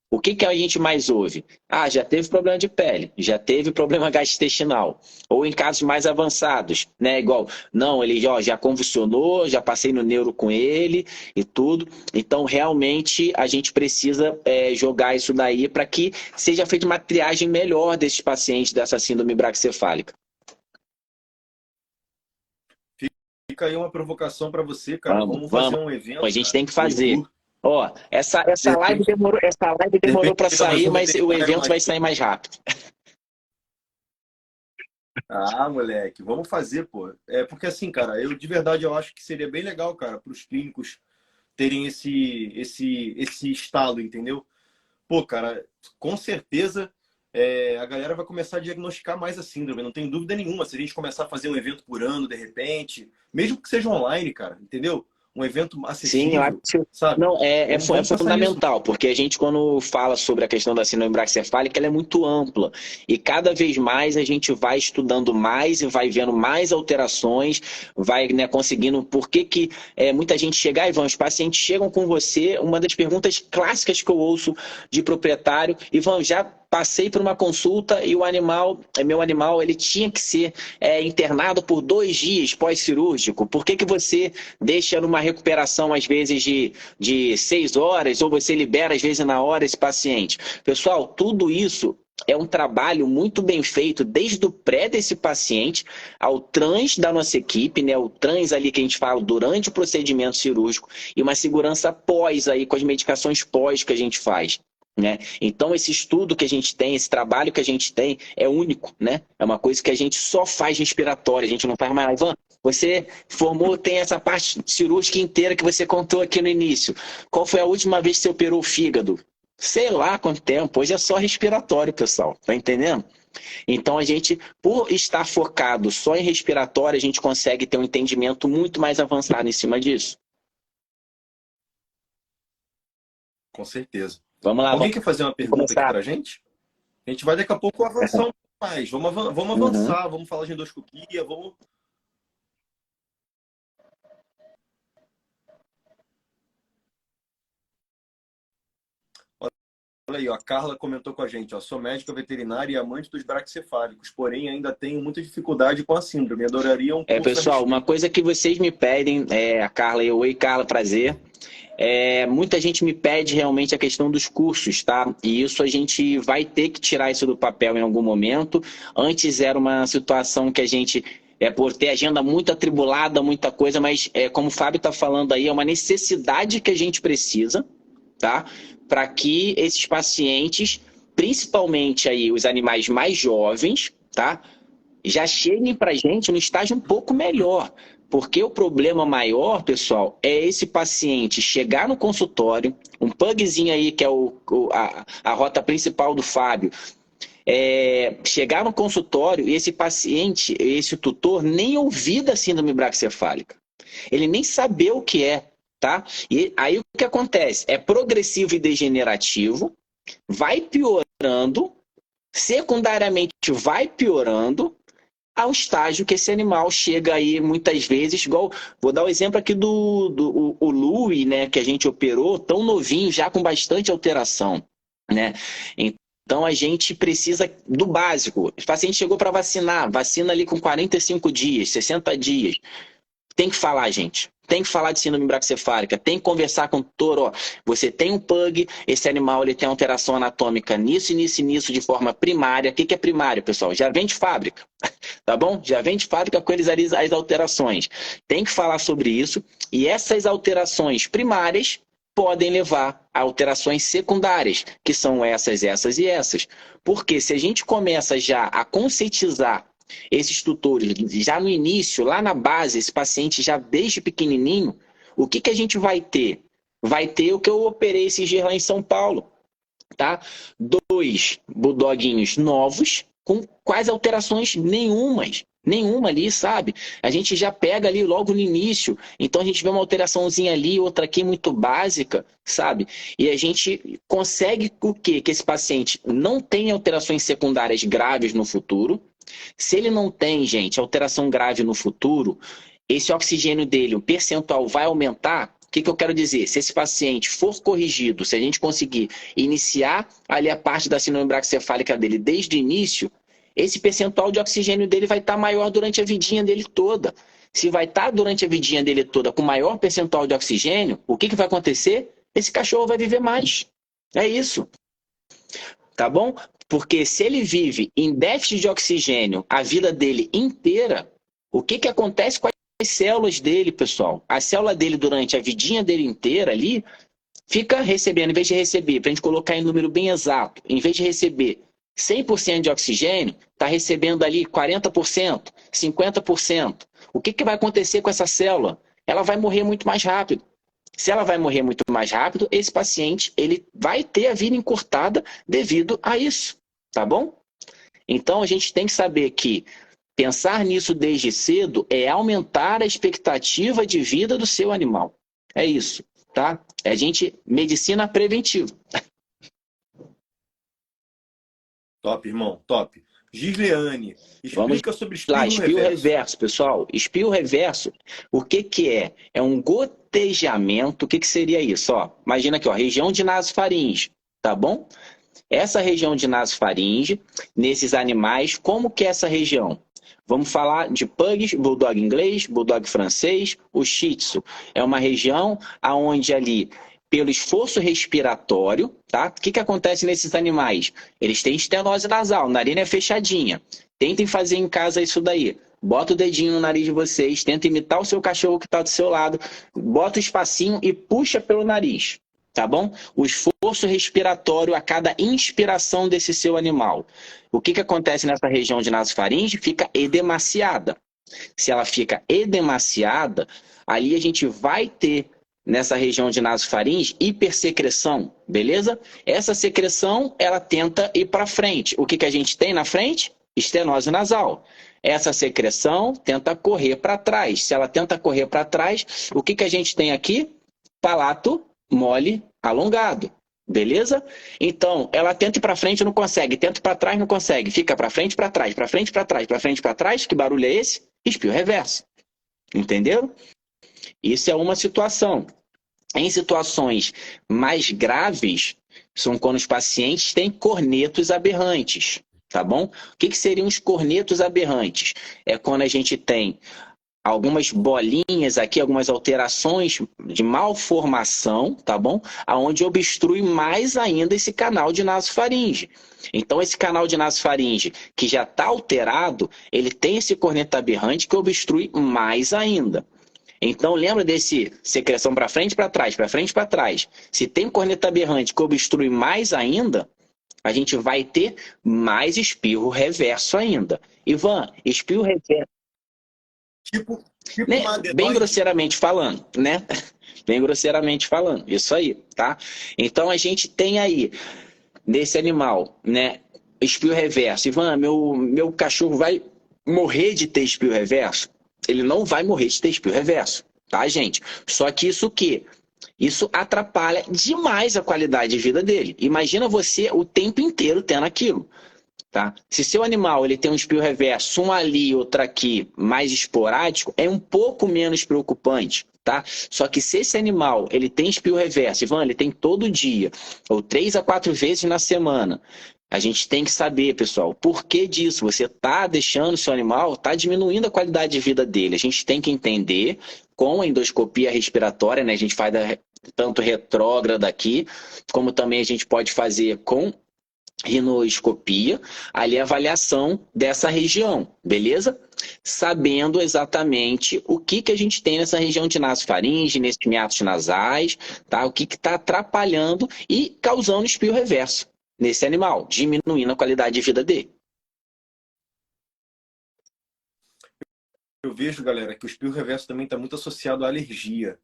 O que a gente mais ouve? Ah, já teve problema de pele, já teve problema gastrointestinal. Ou em casos mais avançados, né? Igual, não, ele ó, já convulsionou, já passei no neuro com ele e tudo. Então, realmente, a gente precisa jogar isso daí para que seja feita uma triagem melhor desses pacientes dessa síndrome braquicefálica. Fica aí uma provocação para você, cara. Vamos fazer Vamos. um evento, A gente cara, tem que um fazer. tour. Ó, essa De live repente, demorou para fica mais sair, um mas o veterinário evento mais. vai sair mais rápido. Ah, moleque, vamos fazer, pô. É porque assim, cara, eu de verdade eu acho que seria bem legal, cara, para os clínicos terem esse estalo, entendeu? Pô, cara, com certeza a galera vai começar a diagnosticar mais a síndrome, não tem dúvida nenhuma. Se a gente começar a fazer um evento por ano, de repente, mesmo que seja online, cara, entendeu? Um evento Sim, eu acho acessível, que sabe? não, é Vamos pensar nisso. fundamental, porque a gente, quando fala sobre a questão da síndrome braquicefálica, ela é muito ampla. E cada vez mais a gente vai estudando mais e vai vendo mais alterações, vai, né, conseguindo. Por que muita gente chega, Ivan, os pacientes chegam com você, uma das perguntas clássicas que eu ouço de proprietário, Ivan, já passei por uma consulta e meu animal, ele tinha que ser internado por 2 dias pós-cirúrgico. Por que você deixa numa recuperação, às vezes, de 6 horas, ou você libera, às vezes, na hora esse paciente? Pessoal, tudo isso é um trabalho muito bem feito, desde o pré desse paciente ao trans da nossa equipe, né? O trans ali que a gente fala durante o procedimento cirúrgico e uma segurança pós aí, com as medicações pós que a gente faz. Né? Então, esse estudo que a gente tem, esse trabalho que a gente tem é único, né? É uma coisa que a gente só faz respiratória, a gente não faz mais. Ivan, você formou, tem essa parte cirúrgica inteira que você contou aqui no início. Qual foi a última vez que você operou o fígado? Sei lá quanto tempo, hoje é só respiratório, pessoal, tá entendendo? Então, a gente, por estar focado só em respiratório, a gente consegue ter um entendimento muito mais avançado em cima disso. Com certeza. Vamos lá, Alguém vamos quer fazer uma pergunta aqui começar. pra gente? A gente vai daqui a pouco avançar um pouco mais. Vamos Uhum. avançar, vamos falar de endoscopia, vamos. Olha aí, ó, a Carla comentou com a gente, ó, sou médica veterinária e amante dos braquicefálicos, porém ainda tenho muita dificuldade com a síndrome. Adoraria um curso a Pessoal, uma respeito. coisa que vocês me pedem, a Carla e eu, oi Carla, prazer. Muita gente me pede realmente a questão dos cursos, tá? E isso a gente vai ter que tirar isso do papel em algum momento. Antes era uma situação que a gente, por ter agenda muito atribulada, muita coisa, mas como o Fábio está falando aí, é uma necessidade que a gente precisa, tá? Para que esses pacientes, principalmente aí os animais mais jovens, tá? Já cheguem para a gente no estágio um pouco melhor. Porque o problema maior, pessoal, é esse paciente chegar no consultório, um pugzinho aí, que é a rota principal do Fábio, chegar no consultório e esse paciente, esse tutor, nem ouvir da síndrome braquicefálica. Ele nem saber o que é, tá? E aí o que acontece? É progressivo e degenerativo, vai piorando, secundariamente vai piorando, ao estágio que esse animal chega aí muitas vezes, igual, vou dar o exemplo aqui do Louis, né, que a gente operou, tão novinho, já com bastante alteração, né? Então a gente precisa do básico. O paciente chegou para vacinar, vacina ali com 45 dias, 60 dias. Tem que falar, gente. Tem que falar de síndrome braquicefálica, tem que conversar com o tutor, ó, você tem um pug, esse animal ele tem alteração anatômica nisso, nisso e nisso de forma primária. O que é primário, pessoal? Já vem de fábrica, tá bom? Já vem de fábrica com eles ali as alterações. Tem que falar sobre isso e essas alterações primárias podem levar a alterações secundárias, que são essas e essas. Porque se a gente começa já a conscientizar esses tutores, já no início, lá na base, esse paciente já desde pequenininho, o que a gente vai ter? Vai ter o que eu operei esses dias lá em São Paulo, tá? 2 bulldoguinhos novos, com quais alterações? Nenhuma ali, sabe? A gente já pega ali logo no início, então a gente vê uma alteraçãozinha ali, outra aqui muito básica, sabe? E a gente consegue o quê? Que esse paciente não tenha alterações secundárias graves no futuro. Se ele não tem, gente, alteração grave no futuro, esse oxigênio dele, o percentual vai aumentar O que eu quero dizer? Se esse paciente for corrigido, se a gente conseguir iniciar ali a parte da síndrome braquicefálica dele desde o início, esse percentual de oxigênio dele vai estar maior durante a vidinha dele toda. Se vai estar durante a vidinha dele toda com maior percentual de oxigênio, o que vai acontecer? Esse cachorro vai viver mais. É isso. Tá bom? Porque se ele vive em déficit de oxigênio a vida dele inteira, o que acontece com as células dele, pessoal? A célula dele, durante a vidinha dele inteira ali, fica recebendo, em vez de receber, para a gente colocar em número bem exato, em vez de receber 100% de oxigênio, está recebendo ali 40%, 50%. O que vai acontecer com essa célula? Ela vai morrer muito mais rápido. Se ela vai morrer muito mais rápido, esse paciente ele vai ter a vida encurtada devido a isso, tá bom? Então, a gente tem que saber que pensar nisso desde cedo é aumentar a expectativa de vida do seu animal. É isso, tá? É medicina preventiva. Top, irmão, top. Gisleane, explica sobre espirro lá, reverso. Espirro reverso, pessoal. Espirro reverso, o que é? É um gotejamento. O que seria isso? Ó, imagina aqui, ó, região de nasofaringe, tá bom? Essa região de nasofaringe, nesses animais, como que é essa região? Vamos falar de pugs, bulldog inglês, bulldog francês, o shih tzu. É uma região onde ali, pelo esforço respiratório, tá? O que acontece nesses animais? Eles têm estenose nasal, narina é fechadinha. Tentem fazer em casa isso daí. Bota o dedinho no nariz de vocês, tenta imitar o seu cachorro que está do seu lado, bota o espacinho e puxa pelo nariz, tá bom? O esforço respiratório a cada inspiração desse seu animal. O que acontece nessa região de nasofaringe? Fica edemaciada. Se ela fica edemaciada, ali a gente vai ter nessa região de nasofaringe, hipersecreção, beleza? Essa secreção, ela tenta ir para frente. O que a gente tem na frente? Estenose nasal. Essa secreção tenta correr para trás. Se ela tenta correr para trás, o que a gente tem aqui? Palato mole alongado, beleza? Então, ela tenta ir para frente, não consegue. Tenta ir para trás, não consegue. Fica para frente, para trás, para frente, para trás, para frente, para trás. Que barulho é esse? Espirro reverso. Entenderam? Isso é uma situação. Em situações mais graves, são quando os pacientes têm cornetos aberrantes, tá bom? O que seriam os cornetos aberrantes? É quando a gente tem algumas bolinhas aqui, algumas alterações de malformação, tá bom? Aonde obstrui mais ainda esse canal de nasofaringe. Então, esse canal de nasofaringe que já está alterado, ele tem esse corneto aberrante que obstrui mais ainda. Então, lembra desse secreção para frente e para trás, para frente e para trás. Se tem corneta aberrante que obstrui mais ainda, a gente vai ter mais espirro reverso ainda. Ivan, espirro reverso... Tipo né? Bem grosseiramente falando, né? Bem grosseiramente falando, isso aí, tá? Então, a gente tem aí, nesse animal, né, espirro reverso. Ivan, meu cachorro vai morrer de ter espirro reverso? Ele não vai morrer de ter espirro reverso, tá, gente? Só que isso o quê? Isso atrapalha demais a qualidade de vida dele. Imagina você o tempo inteiro tendo aquilo, tá? Se seu animal ele tem um espirro reverso, um ali, outro aqui, mais esporádico, é um pouco menos preocupante, tá? Só que se esse animal ele tem espirro reverso, Ivan, ele tem todo dia, ou 3 a 4 vezes na semana, a gente tem que saber, pessoal, por que disso? Você está deixando o seu animal, está diminuindo a qualidade de vida dele. A gente tem que entender com a endoscopia respiratória, né? A gente faz tanto retrógrada aqui, como também a gente pode fazer com rinoscopia, ali a avaliação dessa região, beleza? Sabendo exatamente o que a gente tem nessa região de nasofaringe, nesses meatos nasais, tá? O que está atrapalhando e causando espirro reverso nesse animal, diminuindo a qualidade de vida dele. Eu vejo, galera, que o espirro reverso também está muito associado à alergia.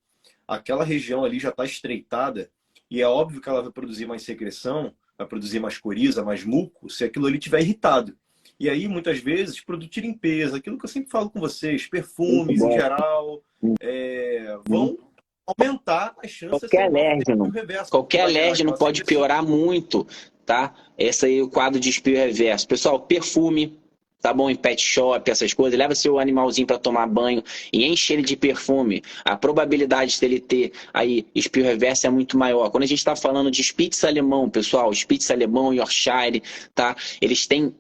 Aquela região ali já está estreitada e é óbvio que ela vai produzir mais secreção, vai produzir mais coriza, mais muco, se aquilo ali estiver irritado. E aí, muitas vezes, produto de limpeza, aquilo que eu sempre falo com vocês, perfumes em geral, vão aumentar as chances qualquer de alérgeno, reverso. qualquer alérgeno pode piorar muito, tá? Esse aí é o quadro de espirro reverso. Pessoal, perfume, tá bom? Em pet shop, essas coisas, leva seu animalzinho para tomar banho e enche ele de perfume, a probabilidade dele ter aí espirro reverso é muito maior. Quando a gente está falando de Spitz alemão, pessoal, Spitz alemão, Yorkshire, tá? Eles têm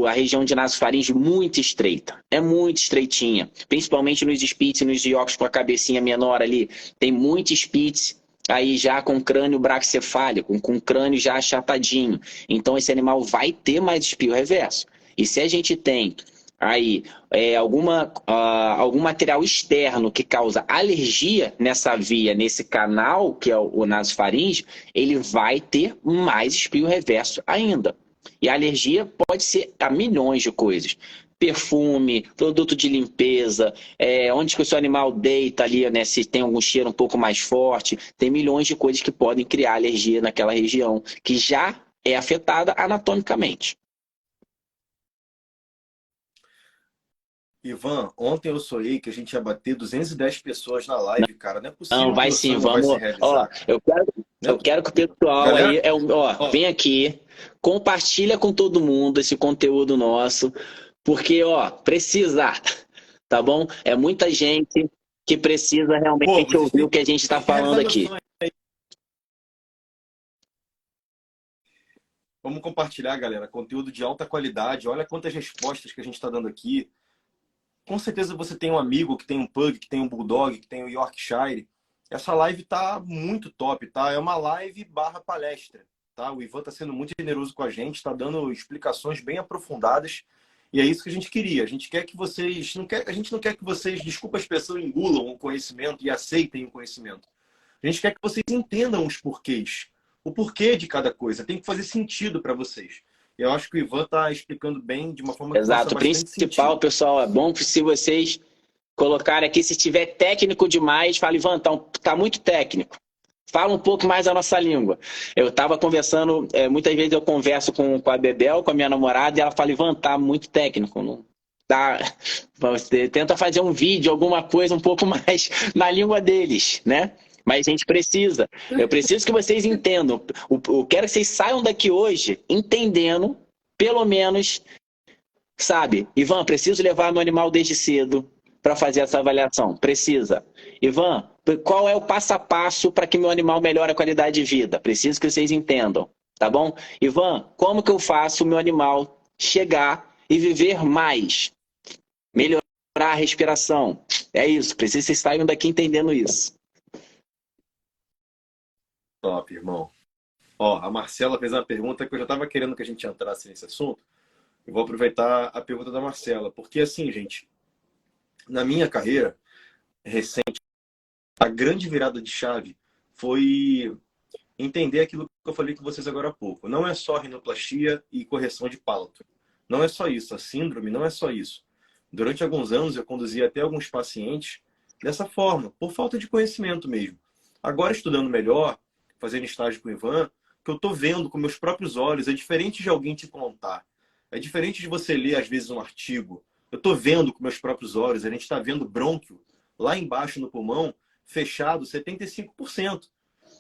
a região de nasofaringe muito estreita, é muito estreitinha, principalmente nos Spitz e nos Yorks com a cabecinha menor ali, tem muito Spitz aí já com crânio braquicefálico, com crânio já achatadinho. Então esse animal vai ter mais espirro reverso. E se a gente tem aí algum material externo que causa alergia nessa via, nesse canal, que é o nasofaringe, ele vai ter mais espirro reverso ainda. E a alergia pode ser a milhões de coisas. Perfume, produto de limpeza, onde que o seu animal deita ali, né, se tem algum cheiro um pouco mais forte, tem milhões de coisas que podem criar alergia naquela região, que já é afetada anatomicamente. Ivan, ontem eu sonhei que a gente ia bater 210 pessoas na live, cara. Não é Não, possível que vai meu sim, sonho não vai se vamos. Ó, realizar. eu quero que o pessoal Galera, aí, vem aqui, compartilha com todo mundo esse conteúdo nosso, porque, precisa, tá bom? É muita gente que precisa pô, realmente vocês ouvir têm, o que a gente está têm que falando realizar meu aqui. sonho. Vamos compartilhar, galera. Conteúdo de alta qualidade. Olha quantas respostas que a gente está dando aqui. Com certeza você tem um amigo que tem um Pug, que tem um Bulldog, que tem um Yorkshire. Essa live tá muito top, tá? É uma live barra palestra, tá? O Ivan tá sendo muito generoso com a gente, tá dando explicações bem aprofundadas. E é isso que a gente queria. A gente quer que vocês... a gente não quer que vocês, desculpa a expressão, engulam o conhecimento e aceitem o conhecimento. A gente quer que vocês entendam os porquês. O porquê de cada coisa. Tem que fazer sentido para vocês. Eu acho que o Ivan está explicando bem de uma forma que faça Exato. O bastante principal, sentido. pessoal, é bom que se vocês colocarem aqui, se tiver técnico demais, fala, Ivan, tá muito técnico. Fala um pouco mais a nossa língua. Eu estava conversando, muitas vezes eu converso com a Bebel, com a minha namorada, e ela fala, Ivan, tá muito técnico. Não tá... Você tenta fazer um vídeo, alguma coisa um pouco mais na língua deles, né? Mas a gente precisa. Eu preciso que vocês entendam. Eu quero que vocês saiam daqui hoje entendendo, pelo menos, sabe? Ivan, preciso levar meu animal desde cedo para fazer essa avaliação. Precisa. Ivan, qual é o passo a passo para que meu animal melhore a qualidade de vida? Preciso que vocês entendam, tá bom? Ivan, como que eu faço o meu animal chegar e viver mais? Melhorar a respiração. É isso, preciso que vocês saiam daqui entendendo isso. Top, irmão. Ó, a Marcela fez uma pergunta que eu já estava querendo que a gente entrasse nesse assunto. Eu vou aproveitar a pergunta da Marcela. Porque assim, gente, na minha carreira recente, a grande virada de chave foi entender aquilo que eu falei com vocês agora há pouco. Não é só rinoplastia e correção de palato. Não é só isso. A síndrome não é só isso. Durante alguns anos eu conduzi até alguns pacientes dessa forma, por falta de conhecimento mesmo. Agora, estudando melhor, fazendo estágio com o Ivan, que eu estou vendo com meus próprios olhos, é diferente de alguém te contar. É diferente de você ler, às vezes, um artigo. Eu estou vendo com meus próprios olhos, a gente está vendo brônquio lá embaixo no pulmão, fechado 75%.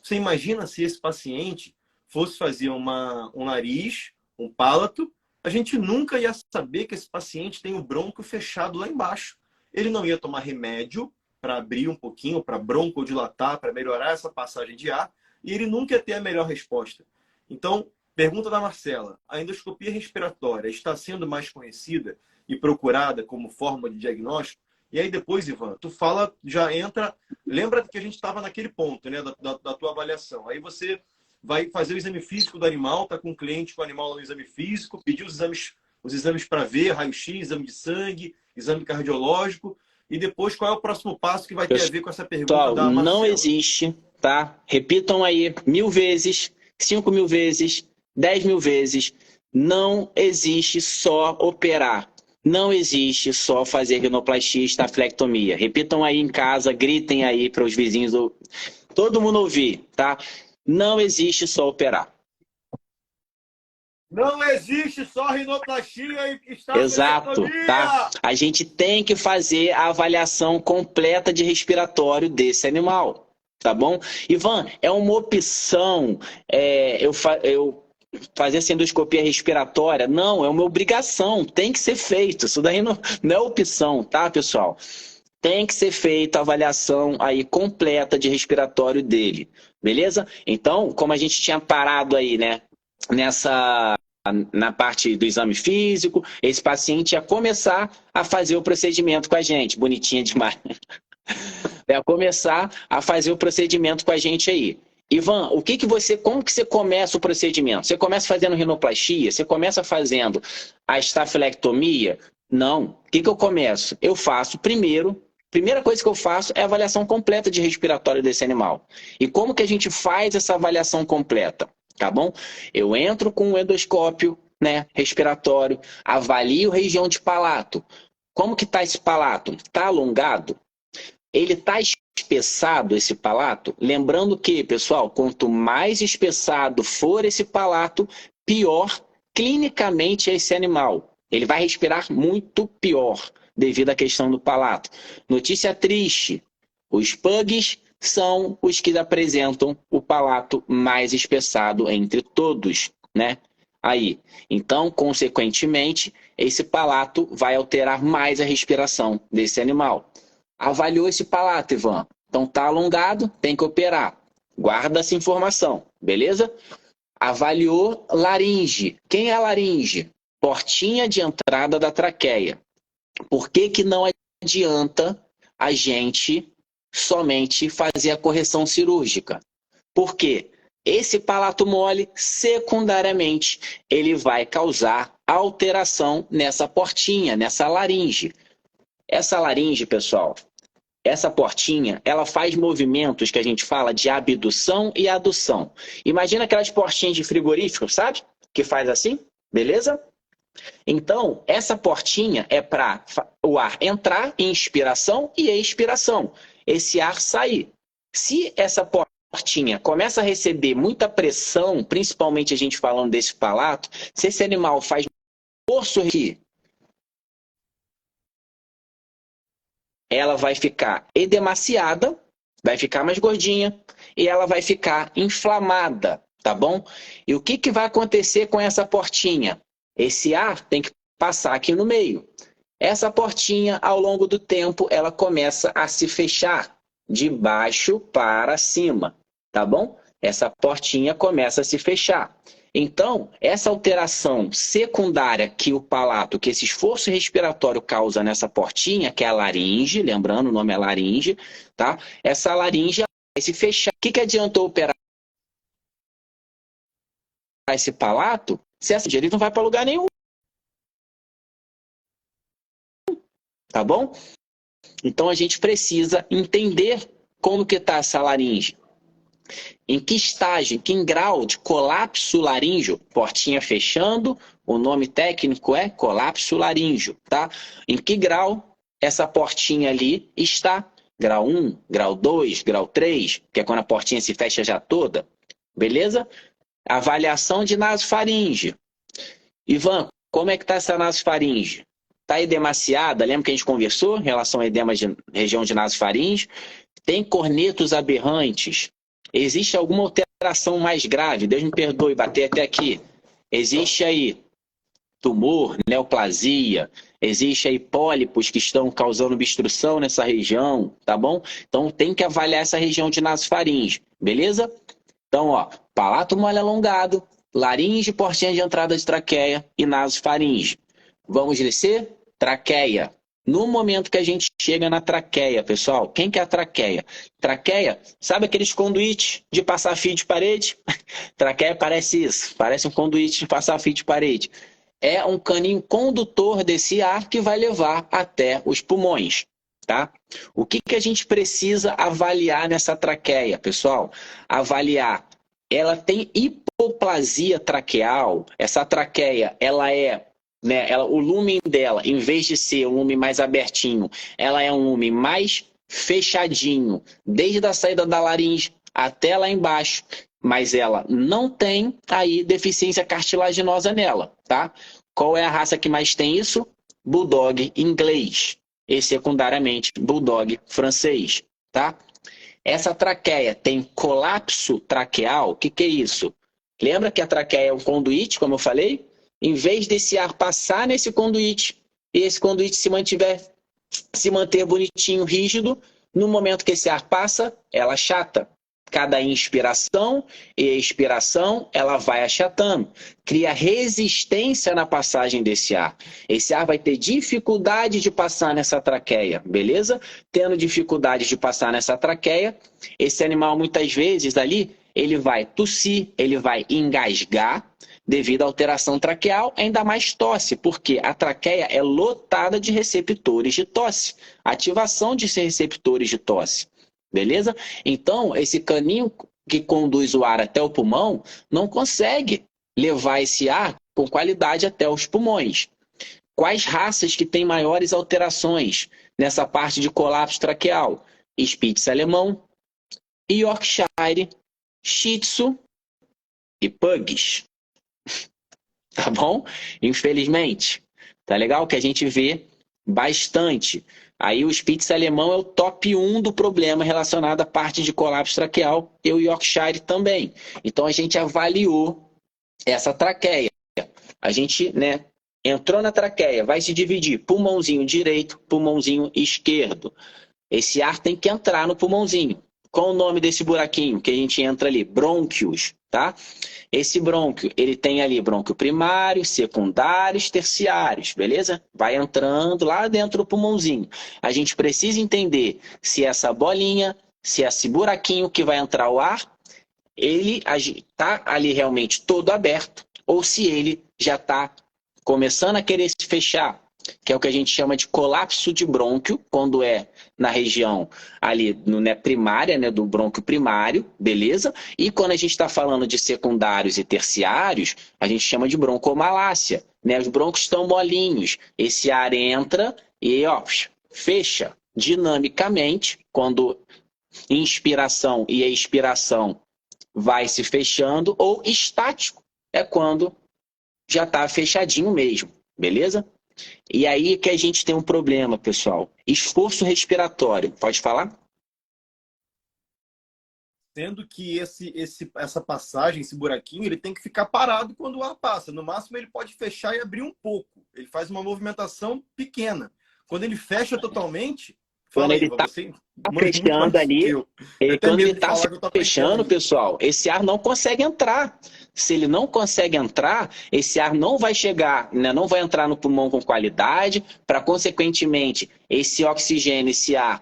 Você imagina se esse paciente fosse fazer um nariz, um palato, a gente nunca ia saber que esse paciente tem o brônquio fechado lá embaixo. Ele não ia tomar remédio para abrir um pouquinho, para broncodilatar, para melhorar essa passagem de ar, e ele nunca ia ter a melhor resposta. Então, pergunta da Marcela, a endoscopia respiratória está sendo mais conhecida e procurada como forma de diagnóstico? E aí depois, Ivan, tu fala, já entra... Lembra que a gente estava naquele ponto, né, da tua avaliação. Aí você vai fazer o exame físico do animal, tá com o cliente com o animal no exame físico, pediu os exames para ver, raio-x, exame de sangue, exame cardiológico, e depois qual é o próximo passo que vai ter a ver com essa pergunta da Marcela? Não existe, tá? Repitam aí 1000 vezes, 5000 vezes, 10.000 vezes. Não existe só operar. Não existe só fazer rinoplastia e estaflectomia. Repitam aí em casa, gritem aí para os vizinhos, todo mundo ouvir, tá? Não existe só operar. Não existe só rinoplastia e Exato, tá? A gente tem que fazer a avaliação completa de respiratório desse animal, tá bom? Ivan, é uma opção, eu fazer essa endoscopia respiratória. Não, é uma obrigação, tem que ser feito. Isso daí não é opção, tá, pessoal? Tem que ser feita a avaliação aí completa de respiratório dele, beleza? Então, como a gente tinha parado aí, né, na parte do exame físico, esse paciente ia começar a fazer o procedimento com a gente. Bonitinha demais. Ia começar a fazer o procedimento com a gente aí. Ivan, como que você começa o procedimento? Você começa fazendo rinoplastia? Você começa fazendo a estafilectomia? Não. O que eu começo? Eu faço primeira coisa que eu faço é a avaliação completa de respiratório desse animal. E como que a gente faz essa avaliação completa? Tá bom? Eu entro com o endoscópio, né, respiratório, avalio região de palato. Como que está esse palato? Está alongado? Ele está espessado, esse palato? Lembrando que, pessoal, quanto mais espessado for esse palato, pior clinicamente é esse animal. Ele vai respirar muito pior devido à questão do palato. Notícia triste, os pugs são os que apresentam o palato mais espessado entre todos, né? Aí, então, consequentemente, esse palato vai alterar mais a respiração desse animal. Avaliou esse palato, Ivan. Então tá alongado, tem que operar. Guarda essa informação, beleza? Avaliou laringe. Quem é a laringe? Portinha de entrada da traqueia. Por que não adianta a gente somente fazer a correção cirúrgica? Porque esse palato mole, secundariamente, ele vai causar alteração nessa portinha, nessa laringe. Essa laringe, pessoal, essa portinha, ela faz movimentos que a gente fala de abdução e adução. Imagina aquelas portinhas de frigorífico, sabe? Que faz assim, beleza? Então, essa portinha é para o ar entrar em inspiração e expiração. Esse ar sair. Se essa portinha começa a receber muita pressão, principalmente a gente falando desse palato, se esse animal faz esforço aqui, ela vai ficar edemaciada, vai ficar mais gordinha e ela vai ficar inflamada, tá bom? E o que vai acontecer com essa portinha? Esse ar tem que passar aqui no meio. Essa portinha, ao longo do tempo, ela começa a se fechar de baixo para cima, tá bom? Essa portinha começa a se fechar. Então, essa alteração secundária que o palato, que esse esforço respiratório causa nessa portinha, que é a laringe, lembrando, o nome é laringe, tá? Essa laringe vai se fechar. O que adiantou operar esse palato se essa ele não vai para lugar nenhum? Tá bom? Então, a gente precisa entender como que está essa laringe. Em que estágio, em que grau de colapso laríngeo? Portinha fechando, o nome técnico é colapso laríngeo, tá? Em que grau essa portinha ali está? Grau 1, grau 2, grau 3, que é quando a portinha se fecha já toda, beleza? Avaliação de nasofaringe. Ivan, como é que está essa nasofaringe? Está edemaciada? Lembra que a gente conversou em relação a edema de região de nasofaringe? Tem cornetos aberrantes? Existe alguma alteração mais grave? Deus me perdoe, bater até aqui. Existe aí tumor, neoplasia, existe aí pólipos que estão causando obstrução nessa região, tá bom? Então tem que avaliar essa região de nasofaringe, beleza? Então, ó, palato mole alongado, laringe, portinha de entrada de traqueia e nasofaringe. Vamos descer? Traqueia. No momento que a gente chega na traqueia, pessoal, quem que é a traqueia? Traqueia, sabe aqueles conduítes de passar fio de parede? Traqueia parece isso, parece um conduíte de passar fio de parede. É um caninho condutor desse ar que vai levar até os pulmões, tá? O que a gente precisa avaliar nessa traqueia, pessoal? Avaliar. Ela tem hipoplasia traqueal, essa traqueia, ela é o lumen dela, em vez de ser um lumen mais abertinho, ela é um lumen mais fechadinho, desde a saída da laringe até lá embaixo, mas ela não tem aí deficiência cartilaginosa nela, tá? Qual é a raça que mais tem isso? Bulldog inglês e secundariamente Bulldog francês, tá? Essa traqueia tem colapso traqueal, o que é isso? Lembra que a traqueia é um conduíte, como eu falei? Em vez desse ar passar nesse conduíte e esse conduíte se manter bonitinho, rígido, no momento que esse ar passa, ela achata. Cada inspiração e expiração, ela vai achatando. Cria resistência na passagem desse ar. Esse ar vai ter dificuldade de passar nessa traqueia, beleza? Tendo dificuldade de passar nessa traqueia, esse animal muitas vezes ali, ele vai tossir, ele vai engasgar, devido à alteração traqueal, ainda mais tosse, porque a traqueia é lotada de receptores de tosse. Ativação de receptores de tosse. Beleza? Então, esse caninho que conduz o ar até o pulmão não consegue levar esse ar com qualidade até os pulmões. Quais raças que têm maiores alterações nessa parte de colapso traqueal? Spitz alemão, Yorkshire, Shih Tzu e Pugs. Tá bom? Infelizmente. Tá legal que a gente vê bastante. Aí o Spitz alemão é o top 1 do problema relacionado à parte de colapso traqueal e o Yorkshire também. Então a gente avaliou essa traqueia. A gente, né, entrou na traqueia, vai se dividir pulmãozinho direito, pulmãozinho esquerdo. Esse ar tem que entrar no pulmãozinho. Qual o nome desse buraquinho que a gente entra ali? Brônquios, tá? Esse brônquio, ele tem ali brônquio primário, secundários, terciários, beleza? Vai entrando lá dentro do pulmãozinho. A gente precisa entender se essa bolinha, se esse buraquinho que vai entrar o ar, ele está ali realmente todo aberto, ou se ele já está começando a querer se fechar, que é o que a gente chama de colapso de brônquio, quando é na região ali né, primária, né, do brônquio primário, beleza? E quando a gente está falando de secundários e terciários, a gente chama de broncomalácia, né? Os brônquios estão molinhos, esse ar entra e ó, fecha dinamicamente, quando inspiração e expiração vai se fechando, ou estático, é quando já está fechadinho mesmo, beleza? E aí que a gente tem um problema, pessoal. Esforço respiratório. Pode falar? Sendo que essa passagem, esse buraquinho, ele tem que ficar parado quando o ar passa. No máximo, ele pode fechar e abrir um pouco. Ele faz uma movimentação pequena. Quando ele fecha totalmente, Quando fala aí, ele está você fechando mais do que ali, eu. Eu tenho quando ele medo de está falar que eu tô fechando, aprendendo. pessoal, esse ar não consegue entrar. Se ele não consegue entrar, esse ar não vai chegar, né, não vai entrar no pulmão com qualidade, para, consequentemente, esse oxigênio, esse ar,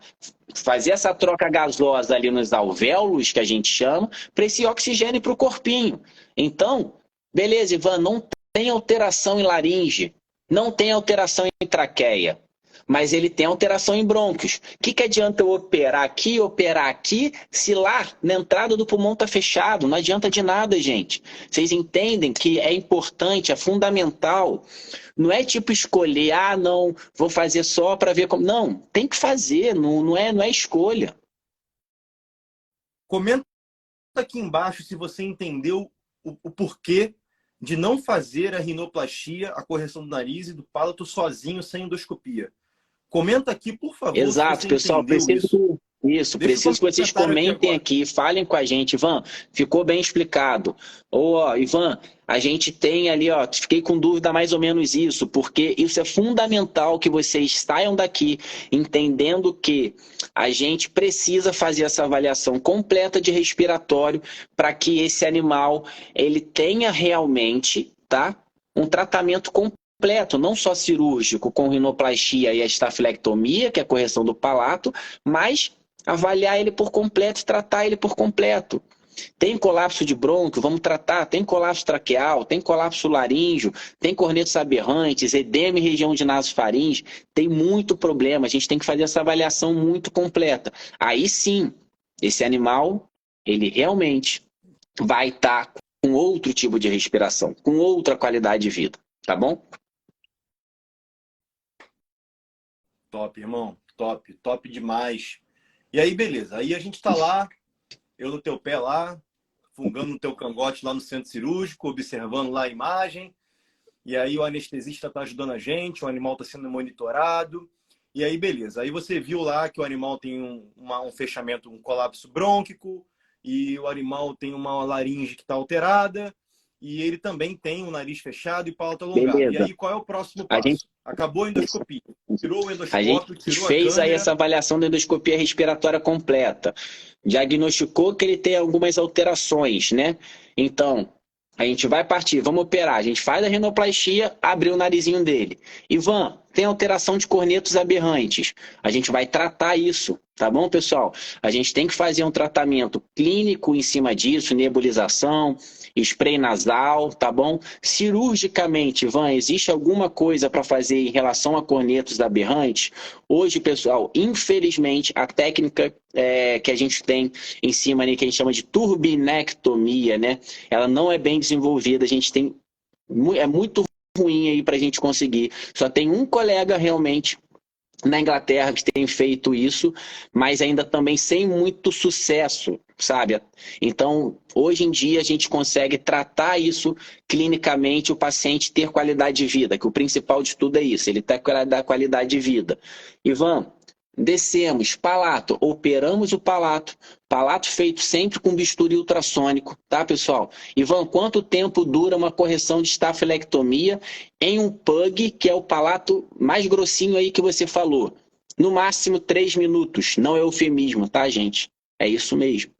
fazer essa troca gasosa ali nos alvéolos, que a gente chama, para esse oxigênio para o corpinho. Então, beleza, Ivan, não tem alteração em laringe, não tem alteração em traqueia, mas ele tem alteração em brônquios. O que adianta eu operar aqui, se lá na entrada do pulmão está fechado? Não adianta de nada, gente. Vocês entendem que é importante, é fundamental. Não é tipo escolher, não, vou fazer só para ver como. Não, tem que fazer, não é escolha. Comenta aqui embaixo se você entendeu o porquê de não fazer a rinoplastia, a correção do nariz e do palato sozinho, sem endoscopia. Comenta aqui, por favor, Exato, se você pessoal, entendeu isso. preciso que vocês comentem aqui aqui, falem com a gente, Ivan, ficou bem explicado. Ô, Ivan, a gente tem ali, ó, fiquei com dúvida mais ou menos isso, porque isso é fundamental que vocês saiam daqui entendendo que a gente precisa fazer essa avaliação completa de respiratório para que esse animal ele tenha realmente, tá, um tratamento completo, não só cirúrgico, com rinoplastia e a estafilectomia, que é a correção do palato, mas avaliar ele por completo e tratar ele por completo. Tem colapso de brônquio, vamos tratar. Tem colapso traqueal, tem colapso laríngeo, tem cornetos aberrantes, edema em região de nasofaringe. Tem muito problema, a gente tem que fazer essa avaliação muito completa. Aí sim, esse animal, ele realmente vai estar com outro tipo de respiração, com outra qualidade de vida, tá bom? Top, irmão. Top. Top demais. E aí, beleza. Aí a gente tá lá, eu no teu pé lá, fungando no teu cangote lá no centro cirúrgico, observando lá a imagem. E aí o anestesista tá ajudando a gente, o animal tá sendo monitorado. E aí, beleza. Aí você viu lá que o animal tem um fechamento, um colapso brônquico, e o animal tem uma laringe que está alterada. e ele também tem um nariz fechado e palato alongado. E Beleza. aí, qual é o próximo A gente, passo? Acabou a endoscopia. Tirou o a gente endoscópio, tirou a fez aí câmera. essa avaliação da endoscopia respiratória completa. Diagnosticou que ele tem algumas alterações, né? Então, a gente vai partir, vamos operar. A gente faz a rinoplastia, abre o narizinho dele. Ivan, tem alteração de cornetos aberrantes. A gente vai tratar isso, tá bom, pessoal? A gente tem que fazer um tratamento clínico em cima disso, nebulização, spray nasal, tá bom? Cirurgicamente, Ivan, existe alguma coisa para fazer em relação a cornetos aberrantes? Hoje, pessoal, infelizmente, a técnica que a gente tem em cima ali, que a gente chama de turbinectomia, né? Ela não é bem desenvolvida, a gente tem... É muito ruim aí para a gente conseguir. Só tem um colega realmente na Inglaterra que tem feito isso, mas ainda também sem muito sucesso, sabe? Então, hoje em dia a gente consegue tratar isso clinicamente, o paciente ter qualidade de vida, que o principal de tudo é isso, ele ter qualidade de vida. Ivan, descemos, palato, operamos o palato feito sempre com bisturi ultrassônico, tá, pessoal? Ivan, quanto tempo dura uma correção de estafilectomia em um pug, que é o palato mais grossinho aí que você falou? No máximo 3 minutos, não é eufemismo, tá, gente? É isso mesmo.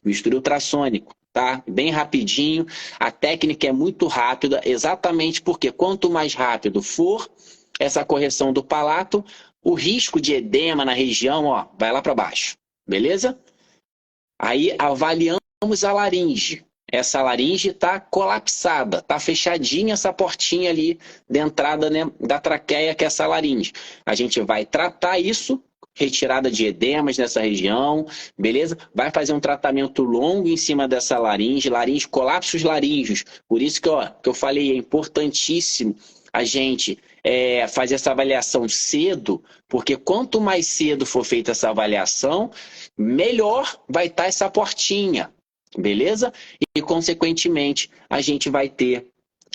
Bisturi ultrassônico, tá? Bem rapidinho, a técnica é muito rápida, exatamente porque quanto mais rápido for essa correção do palato, o risco de edema na região, ó, vai lá para baixo, beleza? Aí avaliamos a laringe. Essa laringe está colapsada, está fechadinha essa portinha ali de entrada, né, da traqueia, que é essa laringe. A gente vai tratar isso, retirada de edemas nessa região, beleza? Vai fazer um tratamento longo em cima dessa laringe, colapsos laríngeos. Por isso que eu falei, é importantíssimo a gente fazer essa avaliação cedo, porque quanto mais cedo for feita essa avaliação, melhor vai estar essa portinha, beleza? E, consequentemente, a gente vai ter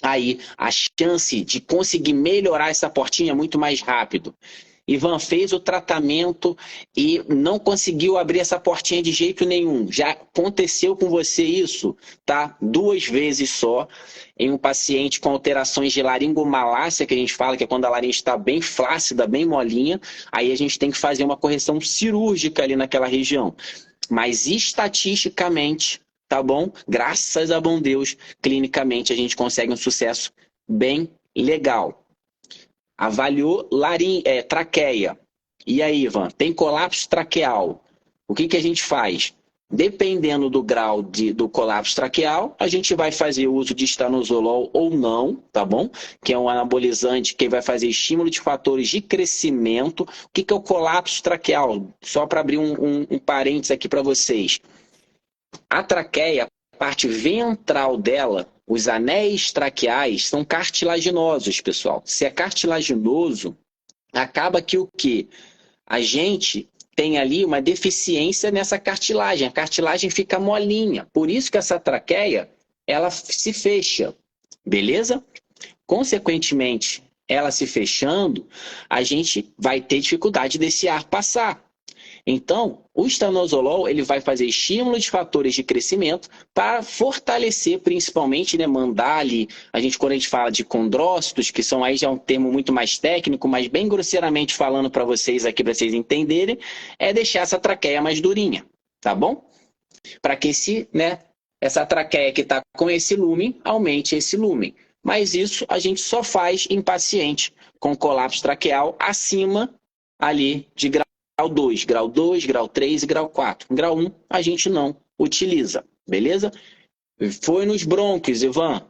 aí a chance de conseguir melhorar essa portinha muito mais rápido. Ivan fez o tratamento e não conseguiu abrir essa portinha de jeito nenhum. Já aconteceu com você isso, tá? 2 vezes só, em um paciente com alterações de laringomalácia, que a gente fala que é quando a laringe está bem flácida, bem molinha, aí a gente tem que fazer uma correção cirúrgica ali naquela região. Mas estatisticamente, tá bom? Graças a bom Deus, clinicamente a gente consegue um sucesso bem legal. Avaliou traqueia. E aí, Ivan, tem colapso traqueal. O que a gente faz? Dependendo do grau do colapso traqueal, a gente vai fazer uso de estanozolol ou não, tá bom? Que é um anabolizante que vai fazer estímulo de fatores de crescimento. O que é o colapso traqueal? Só para abrir um parênteses aqui para vocês. A traqueia, a parte ventral dela, os anéis traqueais são cartilaginosos, pessoal. Se é cartilaginoso, acaba que o quê? A gente tem ali uma deficiência nessa cartilagem. A cartilagem fica molinha. Por isso que essa traqueia, ela se fecha. Beleza? Consequentemente, ela se fechando, a gente vai ter dificuldade desse ar passar. Então, o estanozolol ele vai fazer estímulo de fatores de crescimento para fortalecer, principalmente, né, mandar ali, quando a gente fala de condrócitos, que são aí já um termo muito mais técnico, mas bem grosseiramente falando para vocês aqui, para vocês entenderem, é deixar essa traqueia mais durinha, tá bom? Para que essa traqueia que está com esse lumen, aumente esse lumen. Mas isso a gente só faz em paciente com colapso traqueal acima ali de grau 2, grau 3 e grau 4. Grau 1 a gente não utiliza, beleza? Foi nos brônquios, Ivan.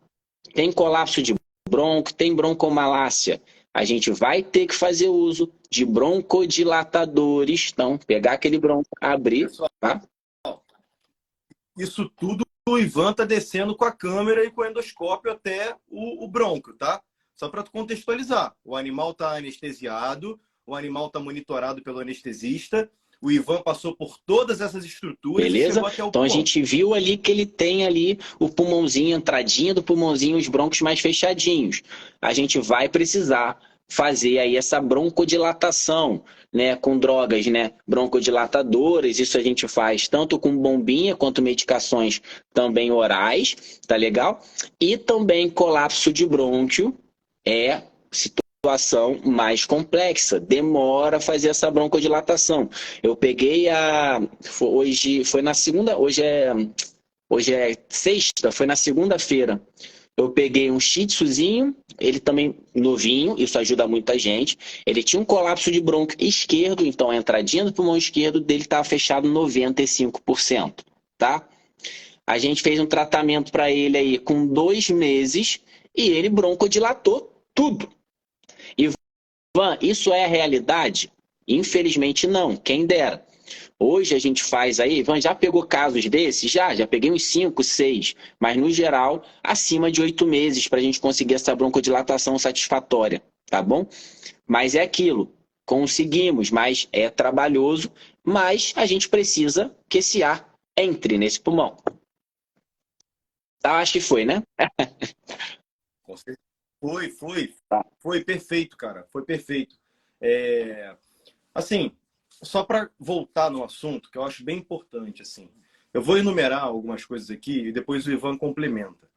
Tem colapso de bronco, tem broncomalácia. A gente vai ter que fazer uso de broncodilatadores. Então, pegar aquele bronco, abrir, Pessoal, tá? Isso tudo o Ivan tá descendo com a câmera e com o endoscópio até o bronco, tá? Só para contextualizar. O animal tá anestesiado, o animal está monitorado pelo anestesista, o Ivan passou por todas essas estruturas. Beleza? E chegou até o então pulmão. A gente viu ali que ele tem ali o pulmãozinho, a entradinha do pulmãozinho, os brônquios mais fechadinhos. A gente vai precisar fazer aí essa broncodilatação, né, com drogas, né, broncodilatadoras. Isso a gente faz tanto com bombinha quanto medicações também orais, tá legal? E também colapso de brônquio é situação mais complexa, demora a fazer essa broncodilatação. Eu peguei hoje foi na segunda, hoje é sexta, foi na segunda-feira. Eu peguei um shih tzuzinho, ele também novinho, isso ajuda muita gente. Ele tinha um colapso de brônquio esquerdo, então a entradinha do pulmão esquerdo dele estava fechado 95%, tá? A gente fez um tratamento para ele aí com 2 meses e ele broncodilatou tudo. Ivan, isso é a realidade? Infelizmente não, quem dera. Hoje a gente faz aí, Ivan, já pegou casos desses? Já peguei uns 5, 6, mas no geral, acima de 8 meses para a gente conseguir essa broncodilatação satisfatória, tá bom? Mas é aquilo, conseguimos, mas é trabalhoso, mas a gente precisa que esse ar entre nesse pulmão. Tá, acho que foi, né? Com certeza. Foi. Tá. Foi perfeito, cara. Foi perfeito. Assim, só para voltar no assunto, que eu acho bem importante, assim. Eu vou enumerar algumas coisas aqui e depois o Ivan complementa.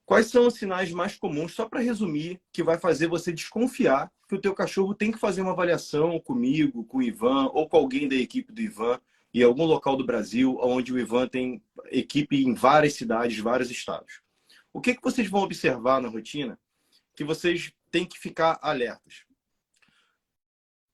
Quais são os sinais mais comuns, só para resumir, que vai fazer você desconfiar que o teu cachorro tem que fazer uma avaliação comigo, com o Ivan, ou com alguém da equipe do Ivan, em algum local do Brasil, onde o Ivan tem equipe em várias cidades, vários estados. O que vocês vão observar na rotina que vocês têm que ficar alertas?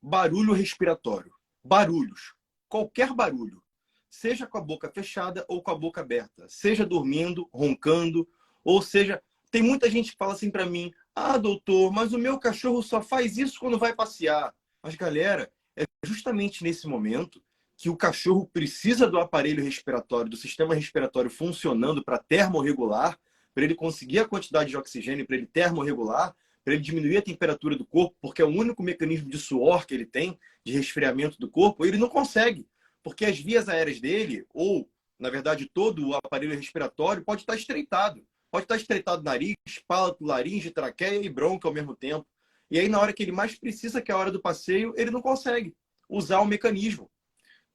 Barulho respiratório. Barulhos. Qualquer barulho. Seja com a boca fechada ou com a boca aberta. Seja dormindo, roncando, ou seja... Tem muita gente que fala assim para mim, ah, doutor, mas o meu cachorro só faz isso quando vai passear. Mas, galera, é justamente nesse momento que o cachorro precisa do aparelho respiratório, do sistema respiratório funcionando para termorregular, para ele conseguir a quantidade de oxigênio, para ele termorregular, para ele diminuir a temperatura do corpo, porque é o único mecanismo de suor que ele tem, de resfriamento do corpo, ele não consegue, porque as vias aéreas dele, ou, na verdade, todo o aparelho respiratório pode estar estreitado. Pode estar estreitado nariz, palato, laringe, traqueia e bronca ao mesmo tempo. E aí, na hora que ele mais precisa, que é a hora do passeio, ele não consegue usar o mecanismo.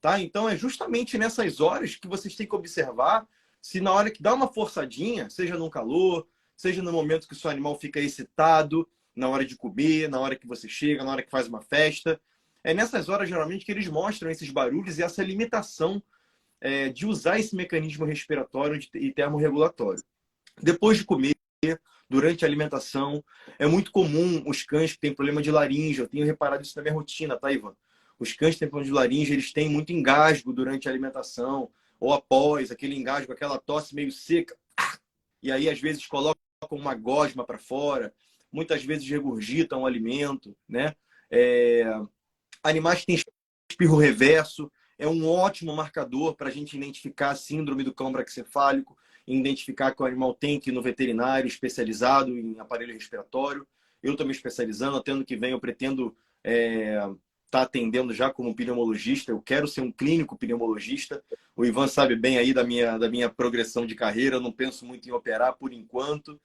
Tá? Então, é justamente nessas horas que vocês têm que observar se na hora que dá uma forçadinha, seja no calor, seja no momento que o seu animal fica excitado, na hora de comer, na hora que você chega, na hora que faz uma festa. É nessas horas, geralmente, que eles mostram esses barulhos e essa limitação de usar esse mecanismo respiratório e termorregulatório. Depois de comer, durante a alimentação, é muito comum os cães que têm problema de laringe, eu tenho reparado isso na minha rotina, tá, Ivan? Os cães que têm problema de laringe, eles têm muito engasgo durante a alimentação, ou após, aquele engasgo, aquela tosse meio seca, e aí às vezes colocam uma gosma para fora, muitas vezes regurgitam o alimento, né? Animais que têm espirro reverso, é um ótimo marcador para a gente identificar a síndrome do cão braquicefálico, identificar que o animal tem que ir no veterinário especializado em aparelho respiratório. Eu estou me especializando, até ano que vem eu pretendo estar atendendo já como pneumologista. Eu quero ser um clínico pneumologista. O Ivan sabe bem aí da minha progressão de carreira. Eu não penso muito em operar por enquanto.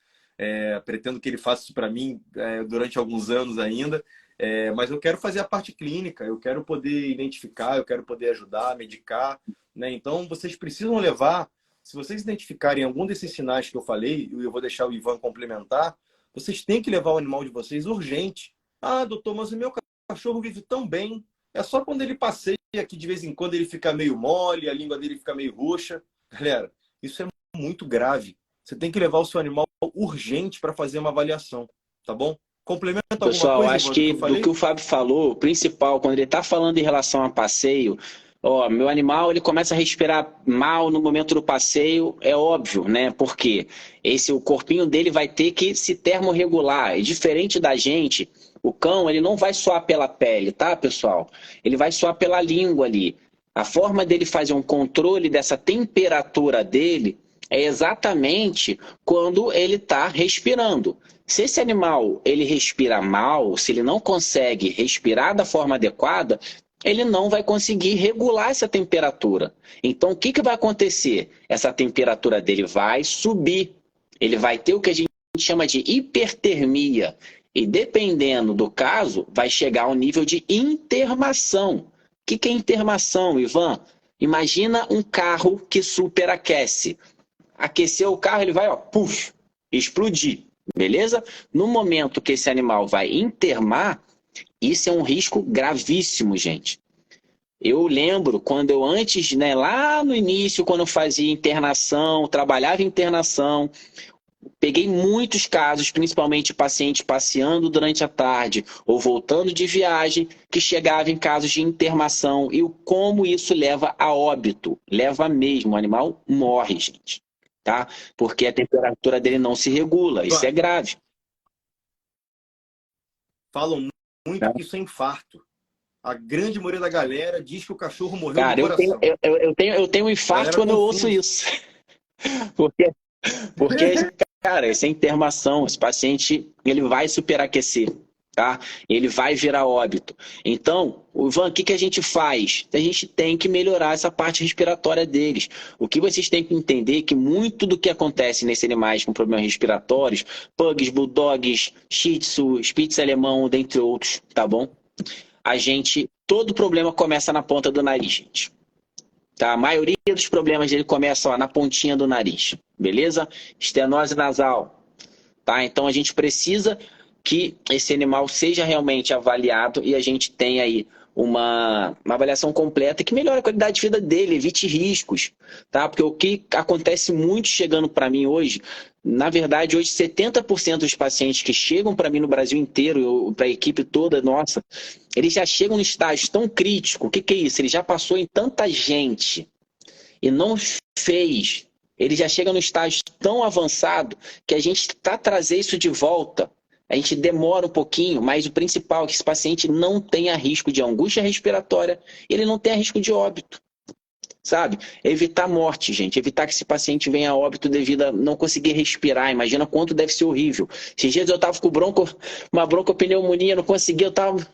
Pretendo que ele faça isso para mim durante alguns anos ainda. Mas eu quero fazer a parte clínica, eu quero poder identificar, eu quero poder ajudar, medicar, né? Então, vocês precisam levar, se vocês identificarem algum desses sinais que eu falei, e eu vou deixar o Ivan complementar, vocês têm que levar o animal de vocês urgente. Ah, doutor, mas o meu cachorro vive tão bem. É só quando ele passeia que de vez em quando ele fica meio mole, a língua dele fica meio roxa. Galera, isso é muito grave. Você tem que levar o seu animal urgente para fazer uma avaliação, tá bom? Complementa alguma Pessoal, coisa, acho que do que o Fábio falou, o principal, quando ele está falando em relação a passeio, ó, meu animal ele começa a respirar mal no momento do passeio, é óbvio, né? Porque o corpinho dele vai ter que se termorregular. E diferente da gente, o cão ele não vai suar pela pele, tá, pessoal? Ele vai suar pela língua ali. A forma dele fazer um controle dessa temperatura dele é exatamente quando ele está respirando. Se esse animal ele respira mal, se ele não consegue respirar da forma adequada, ele não vai conseguir regular essa temperatura. Então, o que vai acontecer? Essa temperatura dele vai subir. Ele vai ter o que a gente chama de hipertermia. E dependendo do caso, vai chegar ao nível de intermação. O que é intermação, Ivan? Imagina um carro que superaquece. Aqueceu o carro, ele vai, ó, puf, explodir, beleza? No momento que esse animal vai intermar, isso é um risco gravíssimo, gente. Eu lembro quando eu antes, né, lá no início, quando eu fazia internação, trabalhava em internação, peguei muitos casos, principalmente pacientes passeando durante a tarde ou voltando de viagem, que chegavam em casos de intermação e o como isso leva a óbito. Leva mesmo, o animal morre, gente. Tá? Porque a temperatura dele não se regula. Isso é grave. Falam muito que isso é infarto. A grande maioria da galera diz que o cachorro morreu Cara, do coração. eu tenho um infarto quando eu ouço isso. Porque cara, essa é intermação. Esse paciente ele vai superaquecer. Tá? Ele vai virar óbito. Então, Ivan, o que a gente faz? A gente tem que melhorar essa parte respiratória deles. O que vocês têm que entender é que muito do que acontece nesses animais com problemas respiratórios, pugs, bulldogs, shih tzu, spitz alemão, dentre outros, tá bom? Todo problema começa na ponta do nariz, gente. Tá? A maioria dos problemas dele começa ó, na pontinha do nariz, beleza? Estenose nasal. Tá? Então, a gente precisa que esse animal seja realmente avaliado e a gente tenha aí uma avaliação completa que melhore a qualidade de vida dele, evite riscos, tá? Porque o que acontece muito chegando para mim hoje, na verdade, hoje 70% dos pacientes que chegam para mim no Brasil inteiro, para a equipe toda nossa, eles já chegam em estágio tão crítico. O que é isso? Ele já passou em tanta gente e não fez. Ele já chega no estágio tão avançado que a gente está trazendo isso de volta. A gente demora um pouquinho, mas o principal é que esse paciente não tenha risco de angústia respiratória, ele não tenha risco de óbito, sabe? Evitar morte, gente. Evitar que esse paciente venha a óbito devido a não conseguir respirar. Imagina quanto deve ser horrível. Esses dias eu tava com uma broncopneumonia, não conseguia,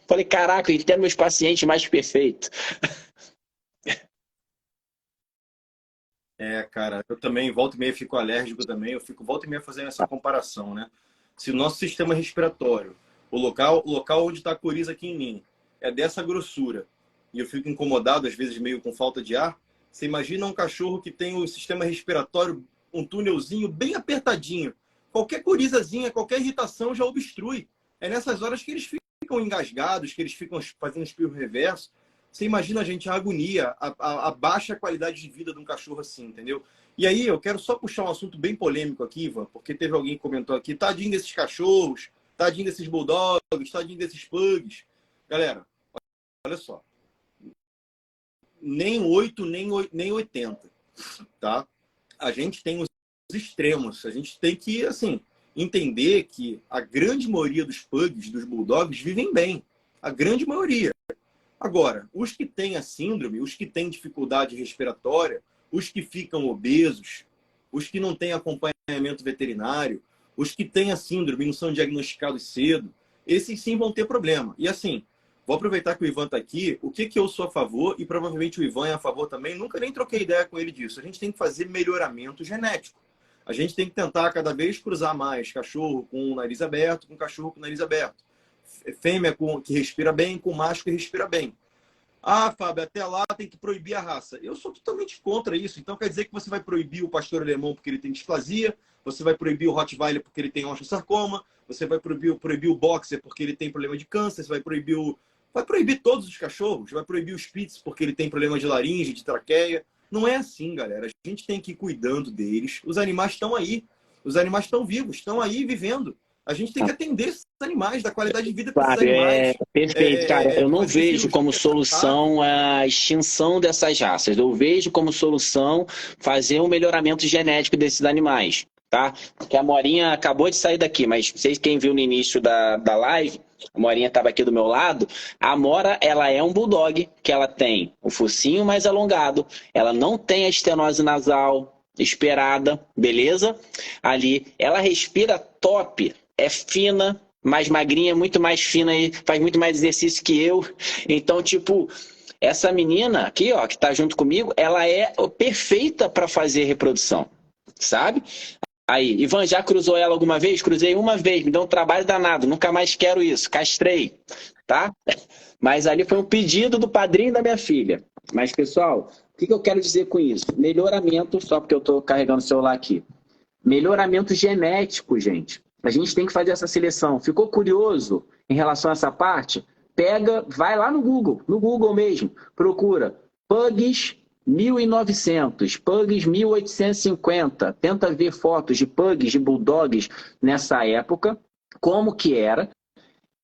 falei, caraca, eu entendo meus pacientes mais perfeitos. Cara, eu também, volta e meia, fico alérgico também. Eu fico volta e meia fazendo essa comparação, né? Se o nosso sistema respiratório, o local onde está a coriza aqui em mim, é dessa grossura, e eu fico incomodado, às vezes meio com falta de ar, você imagina um cachorro que tem o sistema respiratório, um túnelzinho bem apertadinho. Qualquer corizazinha, qualquer irritação já obstrui. É nessas horas que eles ficam engasgados, que eles ficam fazendo espirro reverso. Você imagina, gente, a agonia, a baixa qualidade de vida de um cachorro assim, entendeu? E aí, eu quero só puxar um assunto bem polêmico aqui, Ivan, porque teve alguém que comentou aqui, tadinho desses cachorros, tadinho desses bulldogs, tadinho desses pugs. Galera, olha só. Nem 8, nem 80, tá? A gente tem os extremos. A gente tem que, assim, entender que a grande maioria dos pugs, dos bulldogs, vivem bem. A grande maioria. Agora, os que têm a síndrome, os que têm dificuldade respiratória, os que ficam obesos, os que não têm acompanhamento veterinário, os que têm a síndrome e não são diagnosticados cedo, esses sim vão ter problema. E assim, vou aproveitar que o Ivan está aqui, o que eu sou a favor, e provavelmente o Ivan é a favor também, nunca nem troquei ideia com ele disso. A gente tem que fazer melhoramento genético. A gente tem que tentar cada vez cruzar mais cachorro com o nariz aberto com cachorro com o nariz aberto. Fêmea que respira bem com macho que respira bem. Ah, Fábio, até lá tem que proibir a raça. Eu sou totalmente contra isso. Então quer dizer que você vai proibir o pastor alemão porque ele tem displasia, você vai proibir o Rottweiler porque ele tem osteosarcoma, você vai proibir o Boxer porque ele tem problema de câncer, você vai proibir todos os cachorros, vai proibir o Spitz porque ele tem problema de laringe, de traqueia. Não é assim, galera. A gente tem que ir cuidando deles. Os animais estão aí. Os animais estão vivos, estão aí vivendo. A gente tem que atender esses animais, dar qualidade de vida para esses animais. Perfeito, cara. Eu não vejo como solução a extinção dessas raças. Eu vejo como solução fazer um melhoramento genético desses animais, tá? Porque a Morinha acabou de sair daqui, mas vocês quem viu no início da live, a Morinha estava aqui do meu lado. A Mora, ela é um bulldog, que ela tem o focinho mais alongado, ela não tem a estenose nasal esperada, beleza? Ali, ela respira top, é fina, mais magrinha, muito mais fina e faz muito mais exercício que eu. Então, tipo, essa menina aqui, ó, que tá junto comigo, ela é perfeita para fazer reprodução, sabe? Aí, Ivan, já cruzou ela alguma vez? Cruzei uma vez, me deu um trabalho danado, nunca mais quero isso, castrei, tá? Mas ali foi um pedido do padrinho da minha filha. Mas, pessoal, o que eu quero dizer com isso? Melhoramento, só porque eu estou carregando o celular aqui. Melhoramento genético, gente. A gente tem que fazer essa seleção. Ficou curioso em relação a essa parte? Pega, vai lá no Google mesmo, procura Pugs 1900, Pugs 1850. Tenta ver fotos de Pugs, de Bulldogs nessa época, como que era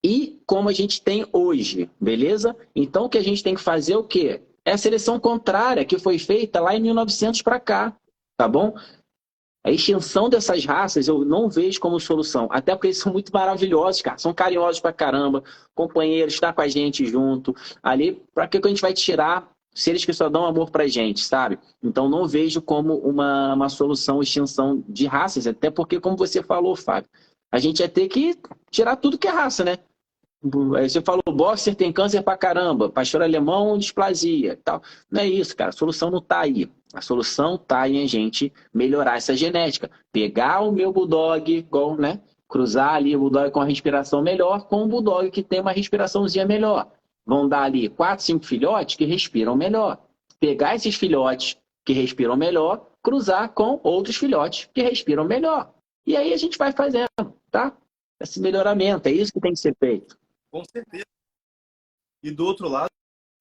e como a gente tem hoje, beleza? Então o que a gente tem que fazer é o quê? É a seleção contrária que foi feita lá em 1900 para cá, tá bom? A extinção dessas raças eu não vejo como solução. Até porque eles são muito maravilhosos, cara. São carinhosos pra caramba. Companheiros, estar com a gente junto. Ali, pra que a gente vai tirar seres que só dão amor pra gente, sabe? Então não vejo como uma solução extinção de raças. Até porque, como você falou, Fábio, a gente ia ter que tirar tudo que é raça, né? Aí você falou, boxer tem câncer pra caramba, pastor alemão, displasia e tal. Não é isso, cara. A solução não tá aí. A solução tá em a gente melhorar essa genética. Pegar o meu bulldog, igual, né? Cruzar ali o bulldog com a respiração melhor com o bulldog que tem uma respiraçãozinha melhor. Vão dar ali 4, 5 filhotes que respiram melhor. Pegar esses filhotes que respiram melhor, cruzar com outros filhotes que respiram melhor. E aí a gente vai fazendo, tá? Esse melhoramento, é isso que tem que ser feito. Com certeza. E do outro lado,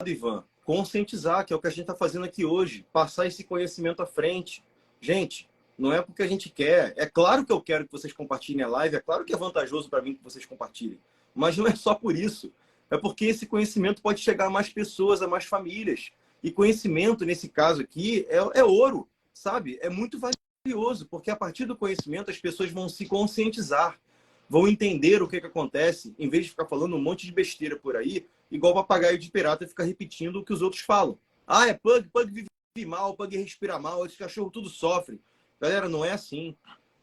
Ivan, conscientizar, que é o que a gente está fazendo aqui hoje, passar esse conhecimento à frente. Gente, não é porque a gente quer. É claro que eu quero que vocês compartilhem a live, é claro que é vantajoso para mim que vocês compartilhem. Mas não é só por isso. É porque esse conhecimento pode chegar a mais pessoas, a mais famílias. E conhecimento, nesse caso aqui, é ouro, sabe? É muito valioso, porque a partir do conhecimento as pessoas vão se conscientizar, vão entender o que acontece, em vez de ficar falando um monte de besteira por aí, igual papagaio de pirata fica repetindo o que os outros falam. Ah, é pug vive mal, pug respira mal, esse cachorro tudo sofre. Galera, não é assim.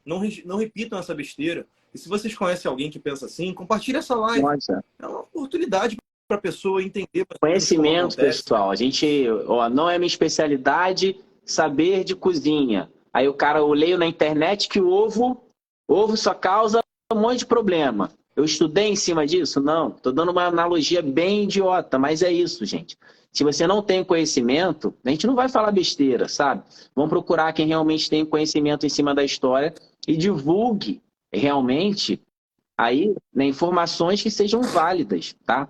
Não repitam essa besteira. E se vocês conhecem alguém que pensa assim, compartilhe essa live. Nossa. É uma oportunidade para a pessoa entender. Conhecimento, pessoal. A gente, ó, não é minha especialidade saber de cozinha. Aí o cara, eu leio na internet que o ovo só causa um monte de problema. Eu estudei em cima disso? Não. Estou dando uma analogia bem idiota, mas é isso, gente. Se você não tem conhecimento, a gente não vai falar besteira, sabe? Vamos procurar quem realmente tem conhecimento em cima da história e divulgue realmente aí, né, informações que sejam válidas, tá?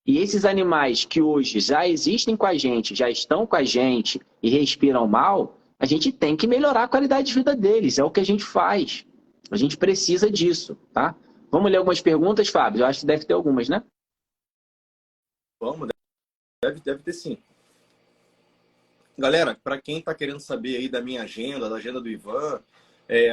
E esses animais que hoje já existem com a gente, já estão com a gente e respiram mal, a gente tem que melhorar a qualidade de vida deles. É o que a gente faz. A gente precisa disso, tá? Vamos ler algumas perguntas, Fábio? Eu acho que deve ter algumas, né? Vamos, deve ter sim. Galera, para quem está querendo saber aí da minha agenda, da agenda do Ivan,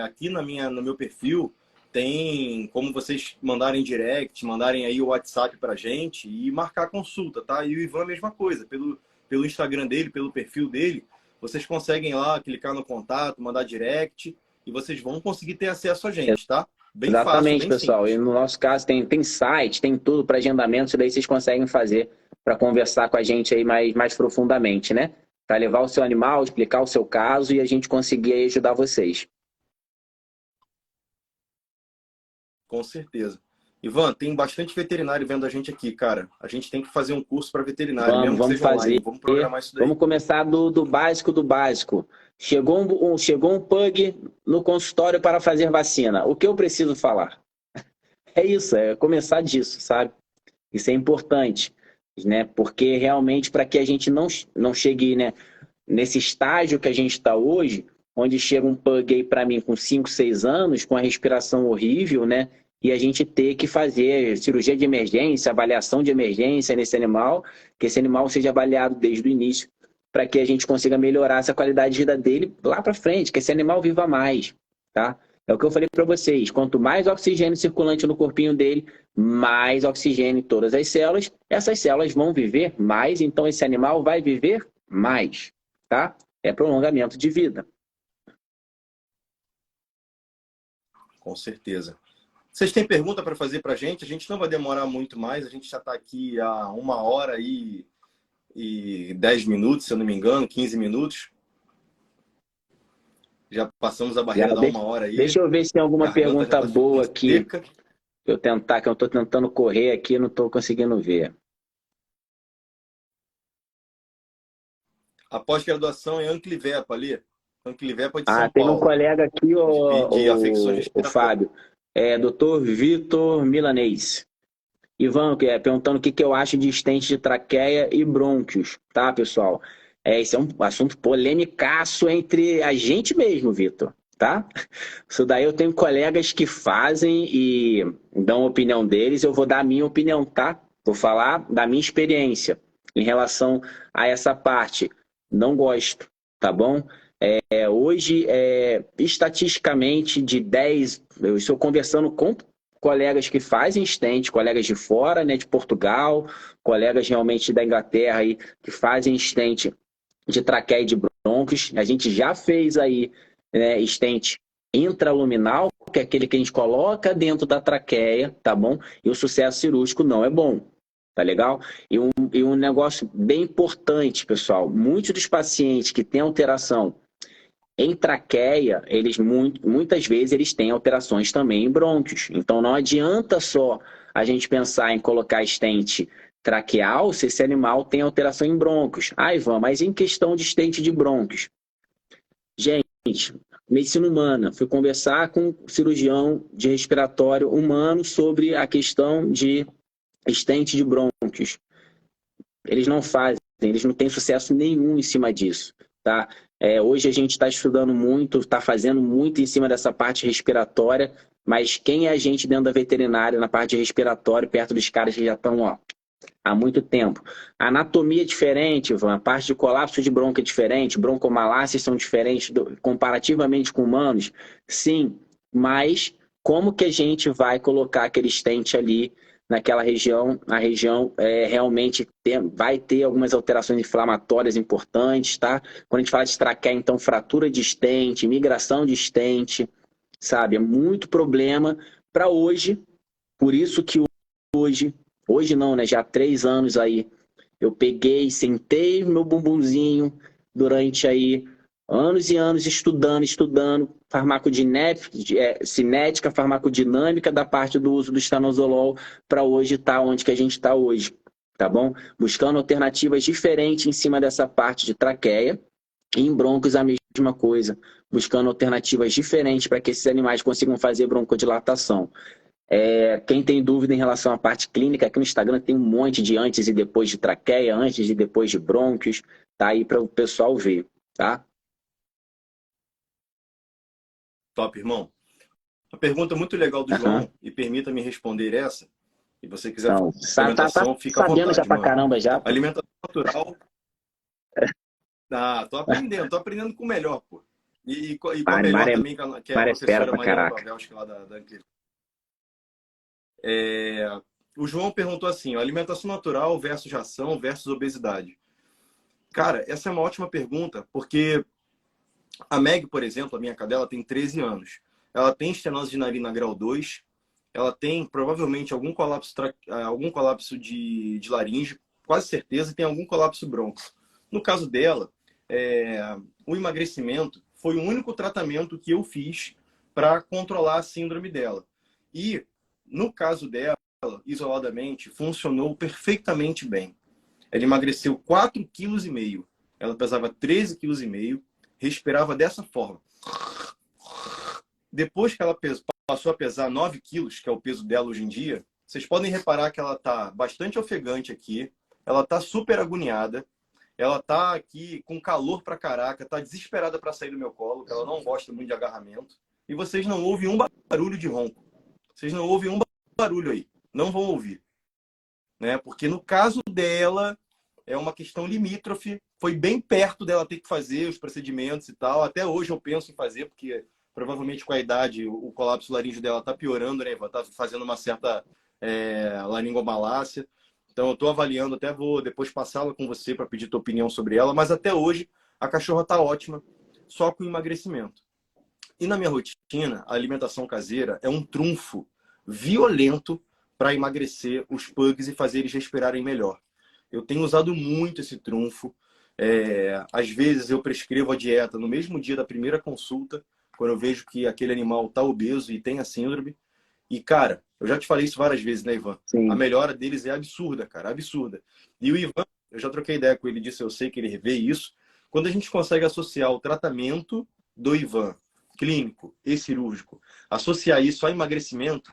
aqui no meu perfil tem como vocês mandarem direct, mandarem aí o WhatsApp para gente e marcar consulta, tá? E o Ivan a mesma coisa, pelo Instagram dele, pelo perfil dele, vocês conseguem lá clicar no contato, mandar direct e vocês vão conseguir ter acesso a gente, tá? Bem Exatamente, fácil, bem pessoal. simples. E no nosso caso tem site, tem tudo para agendamento, isso daí vocês conseguem fazer para conversar com a gente aí mais profundamente, né? Para levar o seu animal, explicar o seu caso e a gente conseguir aí ajudar vocês. Com certeza. Ivan, tem bastante veterinário vendo a gente aqui, cara. A gente tem que fazer um curso para veterinário, mesmo que Vamos seja fazer. online. Vamos programar isso daí. Vamos começar do básico do básico. Chegou um pug no consultório para fazer vacina. O que eu preciso falar? É isso, é começar disso, sabe? Isso é importante, né? Porque realmente para que a gente não chegue, né, nesse estágio que a gente está hoje, onde chega um pug aí para mim com 5, 6 anos, com a respiração horrível, né? E a gente ter que fazer cirurgia de emergência, avaliação de emergência nesse animal, que esse animal seja avaliado desde o início, para que a gente consiga melhorar essa qualidade de vida dele lá para frente, que esse animal viva mais, tá? É o que eu falei para vocês, quanto mais oxigênio circulante no corpinho dele, mais oxigênio em todas as células, essas células vão viver mais, então esse animal vai viver mais, tá? É prolongamento de vida. Com certeza. Vocês têm pergunta para fazer para a gente? A gente não vai demorar muito mais. A gente já está aqui há 1h e 10 minutos, se eu não me engano, 15 minutos. Já passamos a Já, barreira da 1 hora aí. deixa eu ver se tem alguma Garganta já pergunta tá boa ficando aqui. seca. Que eu estou tentando correr aqui, não estou conseguindo ver. A pós-graduação é Anclivepa ali. Anclivepa de Ah, São tem um Paulo, colega aqui, de afecções o respiratórias. Fábio, Dr. Vitor Milanês. Ivan, perguntando o que, que eu acho de estente de traqueia e brônquios, tá, pessoal? Esse é um assunto polêmicaço entre a gente mesmo, Vitor, tá? Isso daí eu tenho colegas que fazem e dão a opinião deles, eu vou dar a minha opinião, tá? Vou falar da minha experiência em relação a essa parte. Não gosto, tá bom? Hoje, estatisticamente, de 10, eu estou conversando com colegas que fazem stent, colegas de fora, né, de Portugal, colegas realmente da Inglaterra aí, que fazem stent de traqueia e de brônquios. A gente já fez aí, né, stent intraluminal, que é aquele que a gente coloca dentro da traqueia, tá bom? E o sucesso cirúrgico não é bom, tá legal? E um negócio bem importante, pessoal, muitos dos pacientes que têm alteração em traqueia, muitas vezes eles têm alterações também em brônquios. Então não adianta só a gente pensar em colocar stent traqueal se esse animal tem alteração em brônquios. Ah, Ivan, mas em questão de stent de brônquios? Gente, medicina humana, fui conversar com um cirurgião de respiratório humano sobre a questão de stent de brônquios. Eles não fazem, eles não têm sucesso nenhum em cima disso, tá? Hoje a gente está estudando muito, está fazendo muito em cima dessa parte respiratória, mas quem é a gente dentro da veterinária na parte respiratória, perto dos caras que já estão há muito tempo? A anatomia é diferente, Ivan, a parte de colapso de bronco é diferente, broncomalácias são diferentes comparativamente com humanos, sim, mas como que a gente vai colocar aquele stent ali naquela região, a região realmente vai ter algumas alterações inflamatórias importantes, tá? Quando a gente fala de traqueia, então, fratura de stent, migração de stent, sabe? É muito problema para hoje, por isso que hoje não, né? Já há 3 anos aí, eu peguei, sentei meu bumbumzinho durante aí anos e anos estudando cinética, farmacodinâmica da parte do uso do estanozolol para hoje estar onde que a gente está hoje, tá bom? Buscando alternativas diferentes em cima dessa parte de traqueia e em broncos a mesma coisa, buscando alternativas diferentes para que esses animais consigam fazer broncodilatação. Quem tem dúvida em relação à parte clínica, aqui no Instagram tem um monte de antes e depois de traqueia, antes e depois de brônquios, tá aí para o pessoal ver, tá? Top, irmão. Uma pergunta muito legal do Aham. João, e permita-me responder essa. Se você quiser Então, tá complementação, fica à sabendo já vontade, pra mano. caramba já, pô. Alimentação natural. Ah, tô aprendendo com o melhor, pô. E com a Mari, melhor Mari, também, que é a Mari é fera professora pra Mariana caraca. Pavelski, lá da Anclive. O João perguntou assim: ó, alimentação natural versus ração versus obesidade. Cara, essa é uma ótima pergunta, porque a Meg, por exemplo, a minha cadela, tem 13 anos. Ela tem estenose de narina grau 2, ela tem provavelmente algum colapso de laringe, quase certeza, e tem algum colapso bronco. No caso dela, o emagrecimento foi o único tratamento que eu fiz para controlar a síndrome dela. E, no caso dela, isoladamente, funcionou perfeitamente bem. Ela emagreceu 4,5 kg. Ela pesava 13,5 kg, respirava dessa forma. Depois que ela passou a pesar 9 quilos, que é o peso dela hoje em dia, vocês podem reparar que ela está bastante ofegante aqui, ela está super agoniada, ela está aqui com calor pra caraca, está desesperada para sair do meu colo, ela não gosta muito de agarramento, e vocês não ouvem um barulho de ronco. Vocês não ouvem um barulho aí, não vão ouvir. Né? Porque no caso dela, é uma questão limítrofe, foi bem perto dela ter que fazer os procedimentos e tal. Até hoje eu penso em fazer, porque provavelmente com a idade o colapso laríngeo dela está piorando, né? Está fazendo uma certa laringomalácia. Então eu estou avaliando, até vou depois passá-la com você para pedir tua opinião sobre ela, mas até hoje a cachorra está ótima, só com emagrecimento. E na minha rotina, a alimentação caseira é um trunfo violento para emagrecer os pugs e fazer eles respirarem melhor. Eu tenho usado muito esse trunfo. Às vezes eu prescrevo a dieta no mesmo dia da primeira consulta, quando eu vejo que aquele animal está obeso e tem a síndrome. E, cara, eu já te falei isso várias vezes, né, Ivan? A Sim. melhora deles é absurda, cara, absurda. E o Ivan, eu já troquei ideia com ele disso, eu sei que ele revê isso. Quando a gente consegue associar o tratamento do Ivan, clínico e cirúrgico, associar isso a emagrecimento,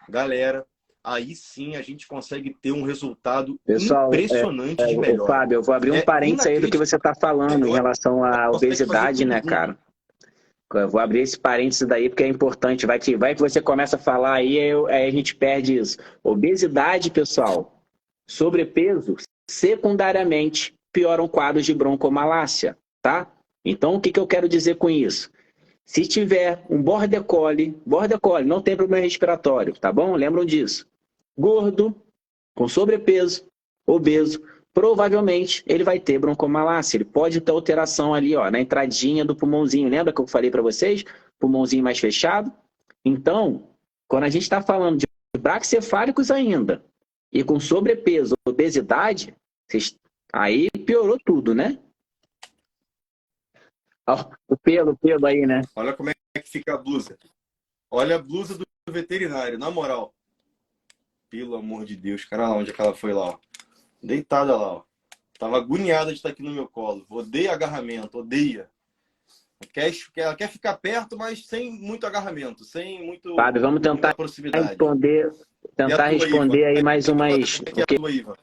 galera, aí sim a gente consegue ter um resultado Pessoal, impressionante de melhora. Fábio, eu vou abrir um É parênteses aí do que você inacreditável. está falando em Melhora, relação à consegue fazer obesidade, tudo né, junto. cara? Eu vou abrir esse parênteses daí porque é importante. Vai que você começa a falar aí a gente perde isso. Obesidade, pessoal, sobrepeso, secundariamente, pioram quadros de broncomalácia, tá? Então, o que eu quero dizer com isso? Se tiver um border collie, não tem problema respiratório, tá bom? Lembram disso. Gordo, com sobrepeso, obeso, provavelmente ele vai ter broncomalácia. Ele pode ter alteração ali, ó, na entradinha do pulmãozinho. Lembra que eu falei para vocês? Pulmãozinho mais fechado. Então, quando a gente está falando de braquicefálicos ainda, e com sobrepeso, obesidade, aí piorou tudo, né? Ó, o pelo aí, né? Olha como é que fica a blusa. Olha a blusa do veterinário, na moral. Pelo amor de Deus, cara, lá onde é que ela foi lá, ó. Deitada lá, ó. Tava agoniada de estar aqui no meu colo. Odeia agarramento, odeia. Ela quer ficar perto, mas sem muito agarramento, sem Fábio, vamos muita tentar proximidade. responder, E a tentar tua, Ivan? responder aí Como mais é que, umas. como é que é a tua, Ivan?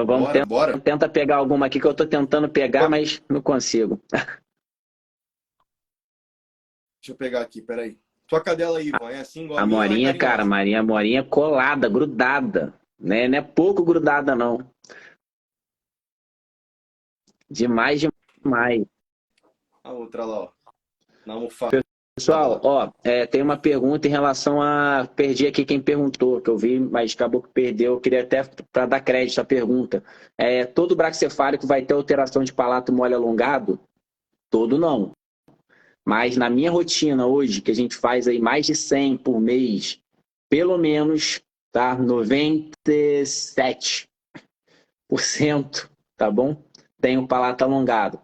Vamos Bora, bora. tenta pegar alguma aqui que eu estou tentando pegar, mas não consigo. Deixa eu pegar aqui, peraí. Tua cadela, Ivan, é assim igual A a minha ou é Morinha, cara, carinhosa? a Morinha colada, grudada, né? Não é pouco grudada, não. Demais, demais. A outra lá, ó. Na almofada Pessoal, lá. ó, tem uma pergunta em relação a. Perdi aqui quem perguntou, que eu vi, mas acabou que perdeu. Eu queria até para dar crédito à pergunta. Todo braquicefálico vai ter alteração de palato mole alongado? Todo não. Mas na minha rotina hoje, que a gente faz aí mais de 100 por mês, pelo menos, tá? 97%, tá bom? Tem o palato alongado.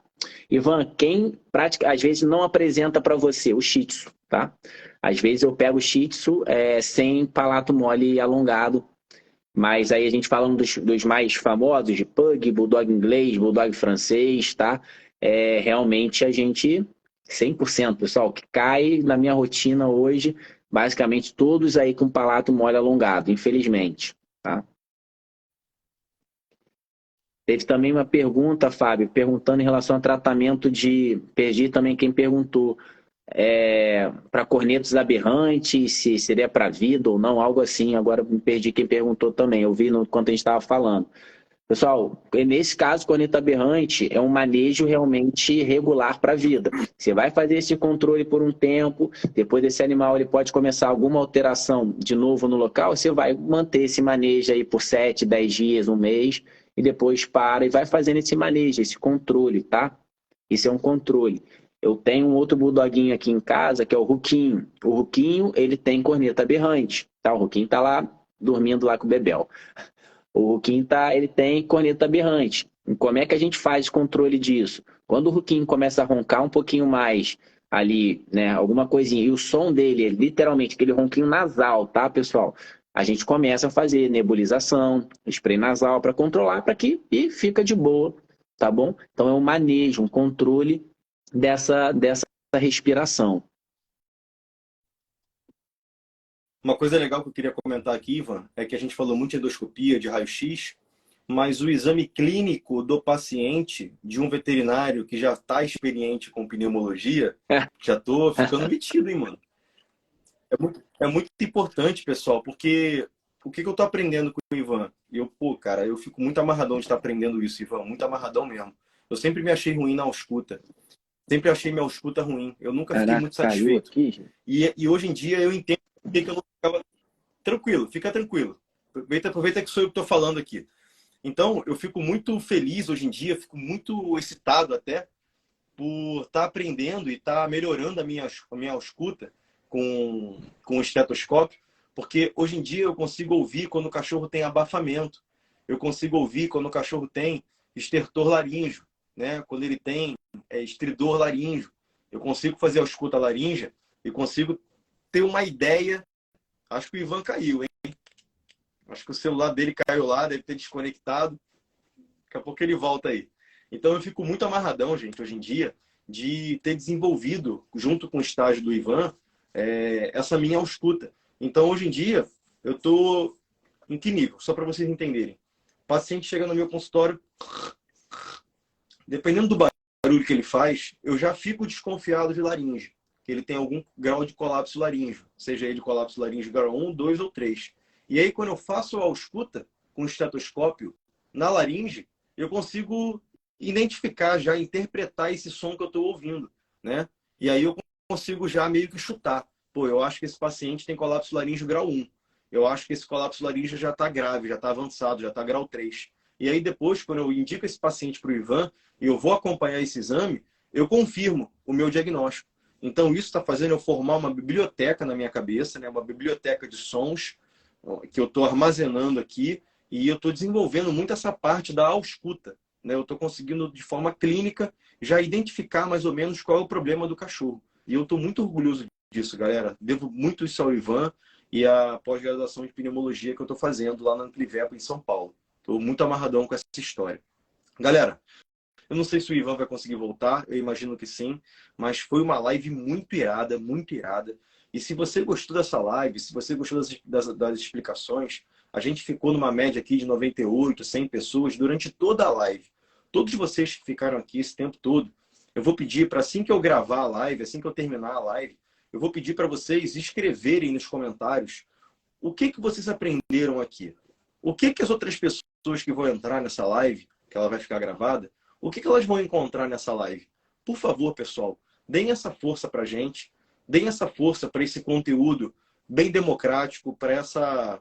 Ivan, quem às vezes não apresenta para você o Shih Tzu, tá? Às vezes eu pego o Shih Tzu sem palato mole e alongado, mas aí a gente falando dos mais famosos, de Pug, Bulldog inglês, Bulldog francês, tá? Realmente a gente, 100%, pessoal, que cai na minha rotina hoje, basicamente todos aí com palato mole alongado, infelizmente, tá? Teve também uma pergunta, Fábio, perguntando em relação ao tratamento de. Perdi também quem perguntou. Para cornetos aberrantes, se seria para vida ou não, algo assim. Agora me perdi quem perguntou também. Eu vi enquanto a gente estava falando. Pessoal, nesse caso, corneto aberrante é um manejo realmente regular para a vida. Você vai fazer esse controle por um tempo, depois desse animal ele pode começar alguma alteração de novo no local, você vai manter esse manejo aí por 7, 10 dias, um mês, e depois para e vai fazendo esse manejo, esse controle, tá? Isso é um controle. Eu tenho um outro bulldoguinho aqui em casa, que é o Ruquinho. O Ruquinho, ele tem corneta aberrante, tá? O Ruquinho tá lá, dormindo lá com o Bebel. O Ruquinho ele tem corneta aberrante. E como é que a gente faz controle disso? Quando o Ruquinho começa a roncar um pouquinho mais ali, né, alguma coisinha, e o som dele é literalmente aquele ronquinho nasal, tá, pessoal? A gente começa a fazer nebulização, spray nasal para controlar, e fica de boa, tá bom? Então é um manejo, um controle dessa respiração. Uma coisa legal que eu queria comentar aqui, Ivan, é que a gente falou muito de endoscopia, de raio-x, mas o exame clínico do paciente, de um veterinário que já está experiente com pneumologia, já estou ficando metido, hein, mano? É muito importante, pessoal, porque o que eu estou aprendendo com o Ivan? Cara, eu fico muito amarradão de estar aprendendo isso, Ivan, muito amarradão mesmo. Eu sempre me achei ruim na ausculta. Sempre achei minha ausculta ruim. Eu nunca fiquei Caraca, muito caiu satisfeito. aqui. E hoje em dia eu entendo que eu não ficava tranquilo, fica tranquilo. Aproveita que sou eu que estou falando aqui. Então, eu fico muito feliz hoje em dia, fico muito excitado até por estar aprendendo e estar melhorando a minha ausculta com o estetoscópio, porque hoje em dia eu consigo ouvir quando o cachorro tem abafamento. eu consigo ouvir quando o cachorro tem estertor laríngeo, né? Quando ele tem estridor laríngeo. Eu consigo fazer a escuta laríngea e consigo ter uma ideia. Acho que o Ivan caiu, hein? Acho que o celular dele caiu lá, deve ter desconectado. Daqui a pouco ele volta aí. Então eu fico muito amarradão, gente, hoje em dia, de ter desenvolvido, junto com o estágio do Ivan, essa minha ausculta. Então, hoje em dia, eu estou em que nível? Só para vocês entenderem. O paciente chega no meu consultório, dependendo do barulho que ele faz, eu já fico desconfiado de laringe, que ele tem algum grau de colapso laríngeo, seja ele colapso laríngeo grau 1, 2 ou 3. E aí, quando eu faço a ausculta com o estetoscópio na laringe, eu consigo identificar, já interpretar esse som que eu estou ouvindo, né? E aí eu consigo já meio que chutar. Pô, eu acho que esse paciente tem colapso laríngeo grau 1. Eu acho que esse colapso laríngeo já está grave, já está avançado, já está grau 3. E aí depois, quando eu indico esse paciente para o Ivan e eu vou acompanhar esse exame, eu confirmo o meu diagnóstico. Então isso está fazendo eu formar uma biblioteca na minha cabeça, né? Uma biblioteca de sons que eu estou armazenando aqui e eu estou desenvolvendo muito essa parte da ausculta, né? Eu estou conseguindo, de forma clínica, já identificar mais ou menos qual é o problema do cachorro. E eu estou muito orgulhoso disso, galera. Devo muito isso ao Ivan e à pós-graduação de pneumologia que eu estou fazendo lá na Amplivepa, em São Paulo. Estou muito amarradão com essa história. Galera, eu não sei se o Ivan vai conseguir voltar, eu imagino que sim, mas foi uma live muito irada, muito irada. E se você gostou dessa live, se você gostou das explicações, a gente ficou numa média aqui de 98, 100 pessoas durante toda a live. Todos vocês que ficaram aqui esse tempo todo, eu vou pedir para assim que eu gravar a live, assim que eu terminar a live, eu vou pedir para vocês escreverem nos comentários o que vocês aprenderam aqui. O que as outras pessoas que vão entrar nessa live, que ela vai ficar gravada, o que elas vão encontrar nessa live? Por favor, pessoal, deem essa força para a gente, deem essa força para esse conteúdo bem democrático, para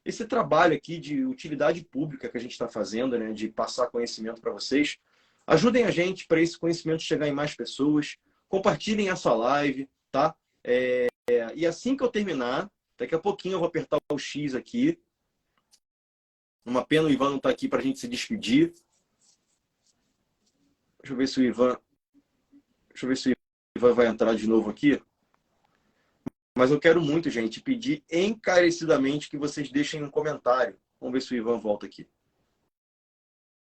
esse trabalho aqui de utilidade pública que a gente está fazendo, né, de passar conhecimento para vocês. Ajudem a gente para esse conhecimento chegar em mais pessoas. Compartilhem essa live, tá? E assim que eu terminar, daqui a pouquinho eu vou apertar o X aqui. Uma pena o Ivan não está aqui para a gente se despedir. Deixa eu ver se o Ivan vai entrar de novo aqui. Mas eu quero muito, gente, pedir encarecidamente que vocês deixem um comentário. Vamos ver se o Ivan volta aqui.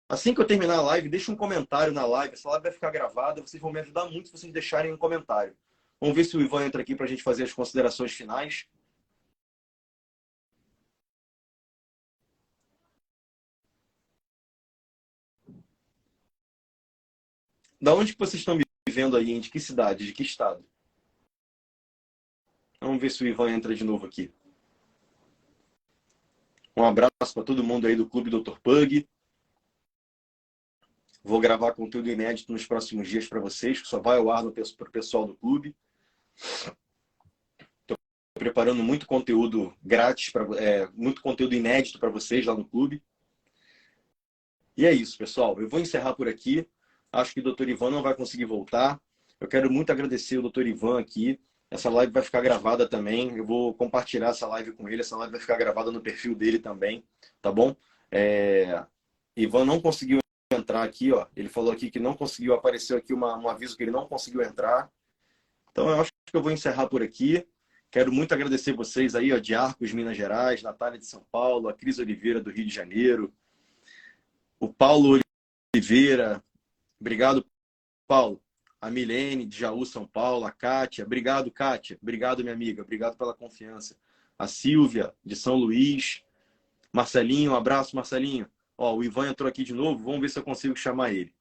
Assim que eu terminar a live, deixa um comentário na live. Essa live vai ficar gravada. Vocês vão me ajudar muito se vocês deixarem um comentário. Vamos ver se o Ivan entra aqui para a gente fazer as considerações finais. Da onde que vocês estão me vendo aí? De que cidade? De que estado? Vamos ver se o Ivan entra de novo aqui. Um abraço para todo mundo aí do Clube Dr. Pug. Vou gravar conteúdo inédito nos próximos dias para vocês, que só vai ao ar para o pessoal do clube. Estou preparando muito conteúdo grátis, muito conteúdo inédito para vocês lá no clube. E é isso, pessoal. Eu vou encerrar por aqui. Acho que o Dr. Ivan não vai conseguir voltar. Eu quero muito agradecer o Dr. Ivan aqui. Essa live vai ficar gravada também. Eu vou compartilhar essa live com ele. Essa live vai ficar gravada no perfil dele também, tá bom? Ivan não conseguiu entrar aqui, ó. Ele falou aqui que não conseguiu, apareceu aqui um aviso que ele não conseguiu entrar. Então eu acho que eu vou encerrar por aqui. Quero muito agradecer vocês aí, ó, de Arcos, Minas Gerais, Natália de São Paulo, a Cris Oliveira do Rio de Janeiro, o Paulo Oliveira. Obrigado, Paulo. A Milene de Jaú, São Paulo, a Kátia. Obrigado, Kátia. Obrigado, minha amiga. Obrigado pela confiança. A Silvia de São Luís. Marcelinho, um abraço, Marcelinho. Ó, o Ivan entrou aqui de novo. Vamos ver se eu consigo chamar ele.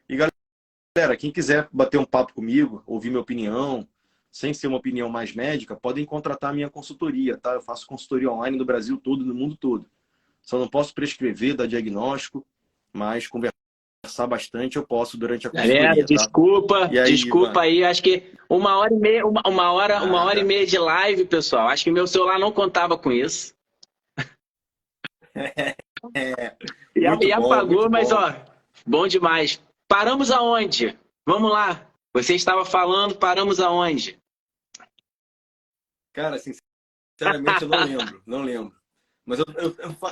E galera, quem quiser bater um papo comigo, ouvir minha opinião, sem ser uma opinião mais médica, podem contratar a minha consultoria, tá? Eu faço consultoria online no Brasil todo, no mundo todo. Só não posso prescrever, dar diagnóstico, mas conversar bastante eu posso durante a consultoria. Galera, desculpa, tá? Aí, desculpa Ivan? Aí, acho que uma hora e meia de live, pessoal. Acho que meu celular não contava com isso. E apagou, mas ó, bom demais. Paramos aonde? Vamos lá. Você estava falando, paramos aonde? Cara, sinceramente eu não lembro. Mas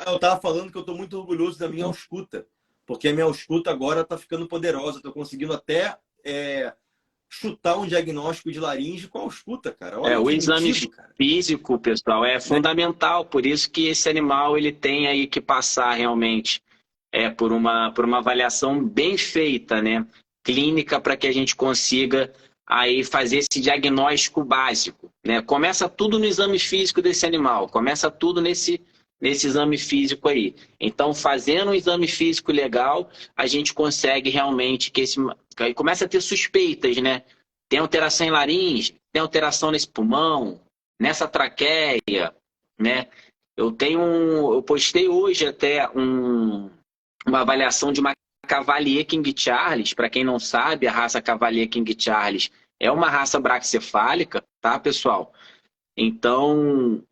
eu tava falando que eu tô muito orgulhoso da minha ausculta, porque a minha ausculta agora tá ficando poderosa. Tô conseguindo até chutar um diagnóstico de laringe com a ausculta, cara. Olha O que exame metido, cara. físico, pessoal, é fundamental. Por isso que esse animal ele tem aí que passar realmente por uma avaliação bem feita, né? Clínica, para que a gente consiga aí fazer esse diagnóstico básico, né? Começa tudo no exame físico desse animal, começa tudo nesse exame físico aí. Então, fazendo um exame físico legal, a gente consegue realmente aí começa a ter suspeitas, né? Tem alteração em laringe, tem alteração nesse pulmão, nessa traqueia, né? Eu postei hoje até uma avaliação de uma Cavalier King Charles. Para quem não sabe, a raça Cavalier King Charles é uma raça braquicefálica, tá, pessoal? Então,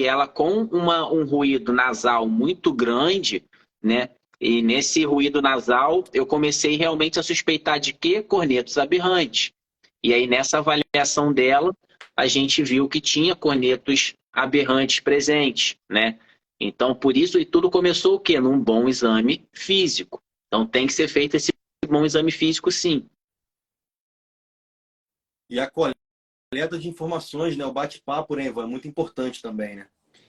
ela com um ruído nasal muito grande, né? E nesse ruído nasal, eu comecei realmente a suspeitar de quê? Cornetos aberrantes. E aí, nessa avaliação dela, a gente viu que tinha cornetos aberrantes presentes, né? Então, por isso, e tudo começou o quê? Num bom exame físico. Então, tem que ser feito esse bom exame físico, sim. E a coleta de informações, né? O bate-papo, né, Ivan? Muito importante também, né?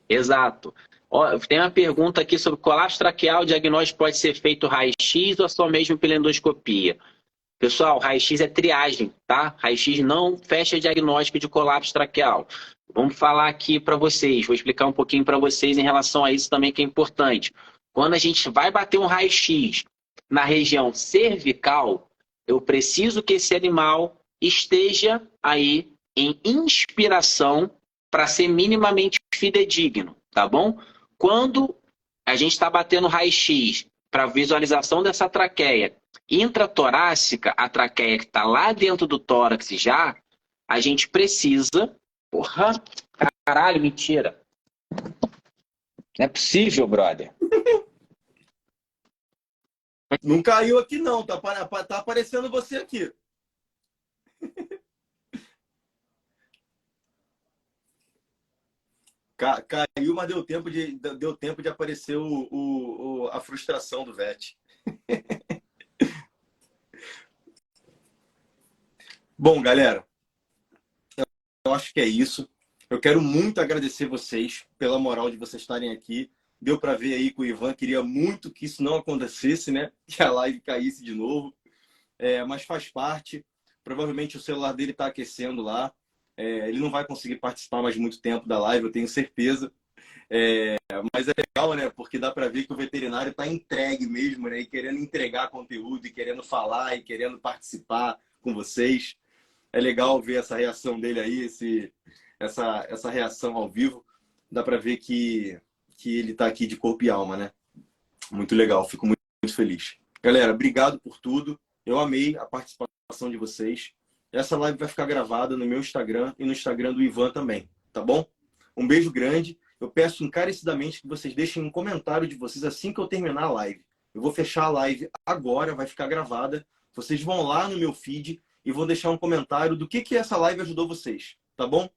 Exato. Ó, tem uma pergunta aqui sobre colapso traqueal. O diagnóstico pode ser feito raio-x ou só mesmo pela endoscopia? Pessoal, raio-x é triagem, tá? Raio-x não fecha diagnóstico de colapso traqueal. Vamos falar aqui para vocês, vou explicar um pouquinho para vocês em relação a isso também que é importante. Quando a gente vai bater um raio-x na região cervical, eu preciso que esse animal esteja aí em inspiração para ser minimamente fidedigno, tá bom? Quando a gente está batendo raio-x para visualização dessa traqueia intratorácica, a traqueia que está lá dentro do tórax já, a gente precisa... Porra, caralho, mentira. Não é possível, brother. Não caiu aqui não, tá aparecendo você aqui. Caiu, mas deu tempo de aparecer a frustração do Vete. Bom, galera, eu acho que é isso. Eu quero muito agradecer vocês pela moral de vocês estarem aqui. Deu para ver aí que o Ivan queria muito que isso não acontecesse, né? Que a live caísse de novo. Mas faz parte. Provavelmente o celular dele está aquecendo lá. Ele não vai conseguir participar mais muito tempo da live, eu tenho certeza. Mas é legal, né? Porque dá para ver que o veterinário está entregue mesmo, né? E querendo entregar conteúdo, e querendo falar, e querendo participar com vocês. É legal ver essa reação dele aí, essa reação ao vivo. Dá para ver que ele está aqui de corpo e alma, né? Muito legal, fico muito, muito feliz. Galera, obrigado por tudo. Eu amei a participação de vocês. Essa live vai ficar gravada no meu Instagram e no Instagram do Ivan também, tá bom? Um beijo grande. Eu peço encarecidamente que vocês deixem um comentário de vocês assim que eu terminar a live. Eu vou fechar a live agora, vai ficar gravada. Vocês vão lá no meu feed e vão deixar um comentário do que essa live ajudou vocês, tá bom?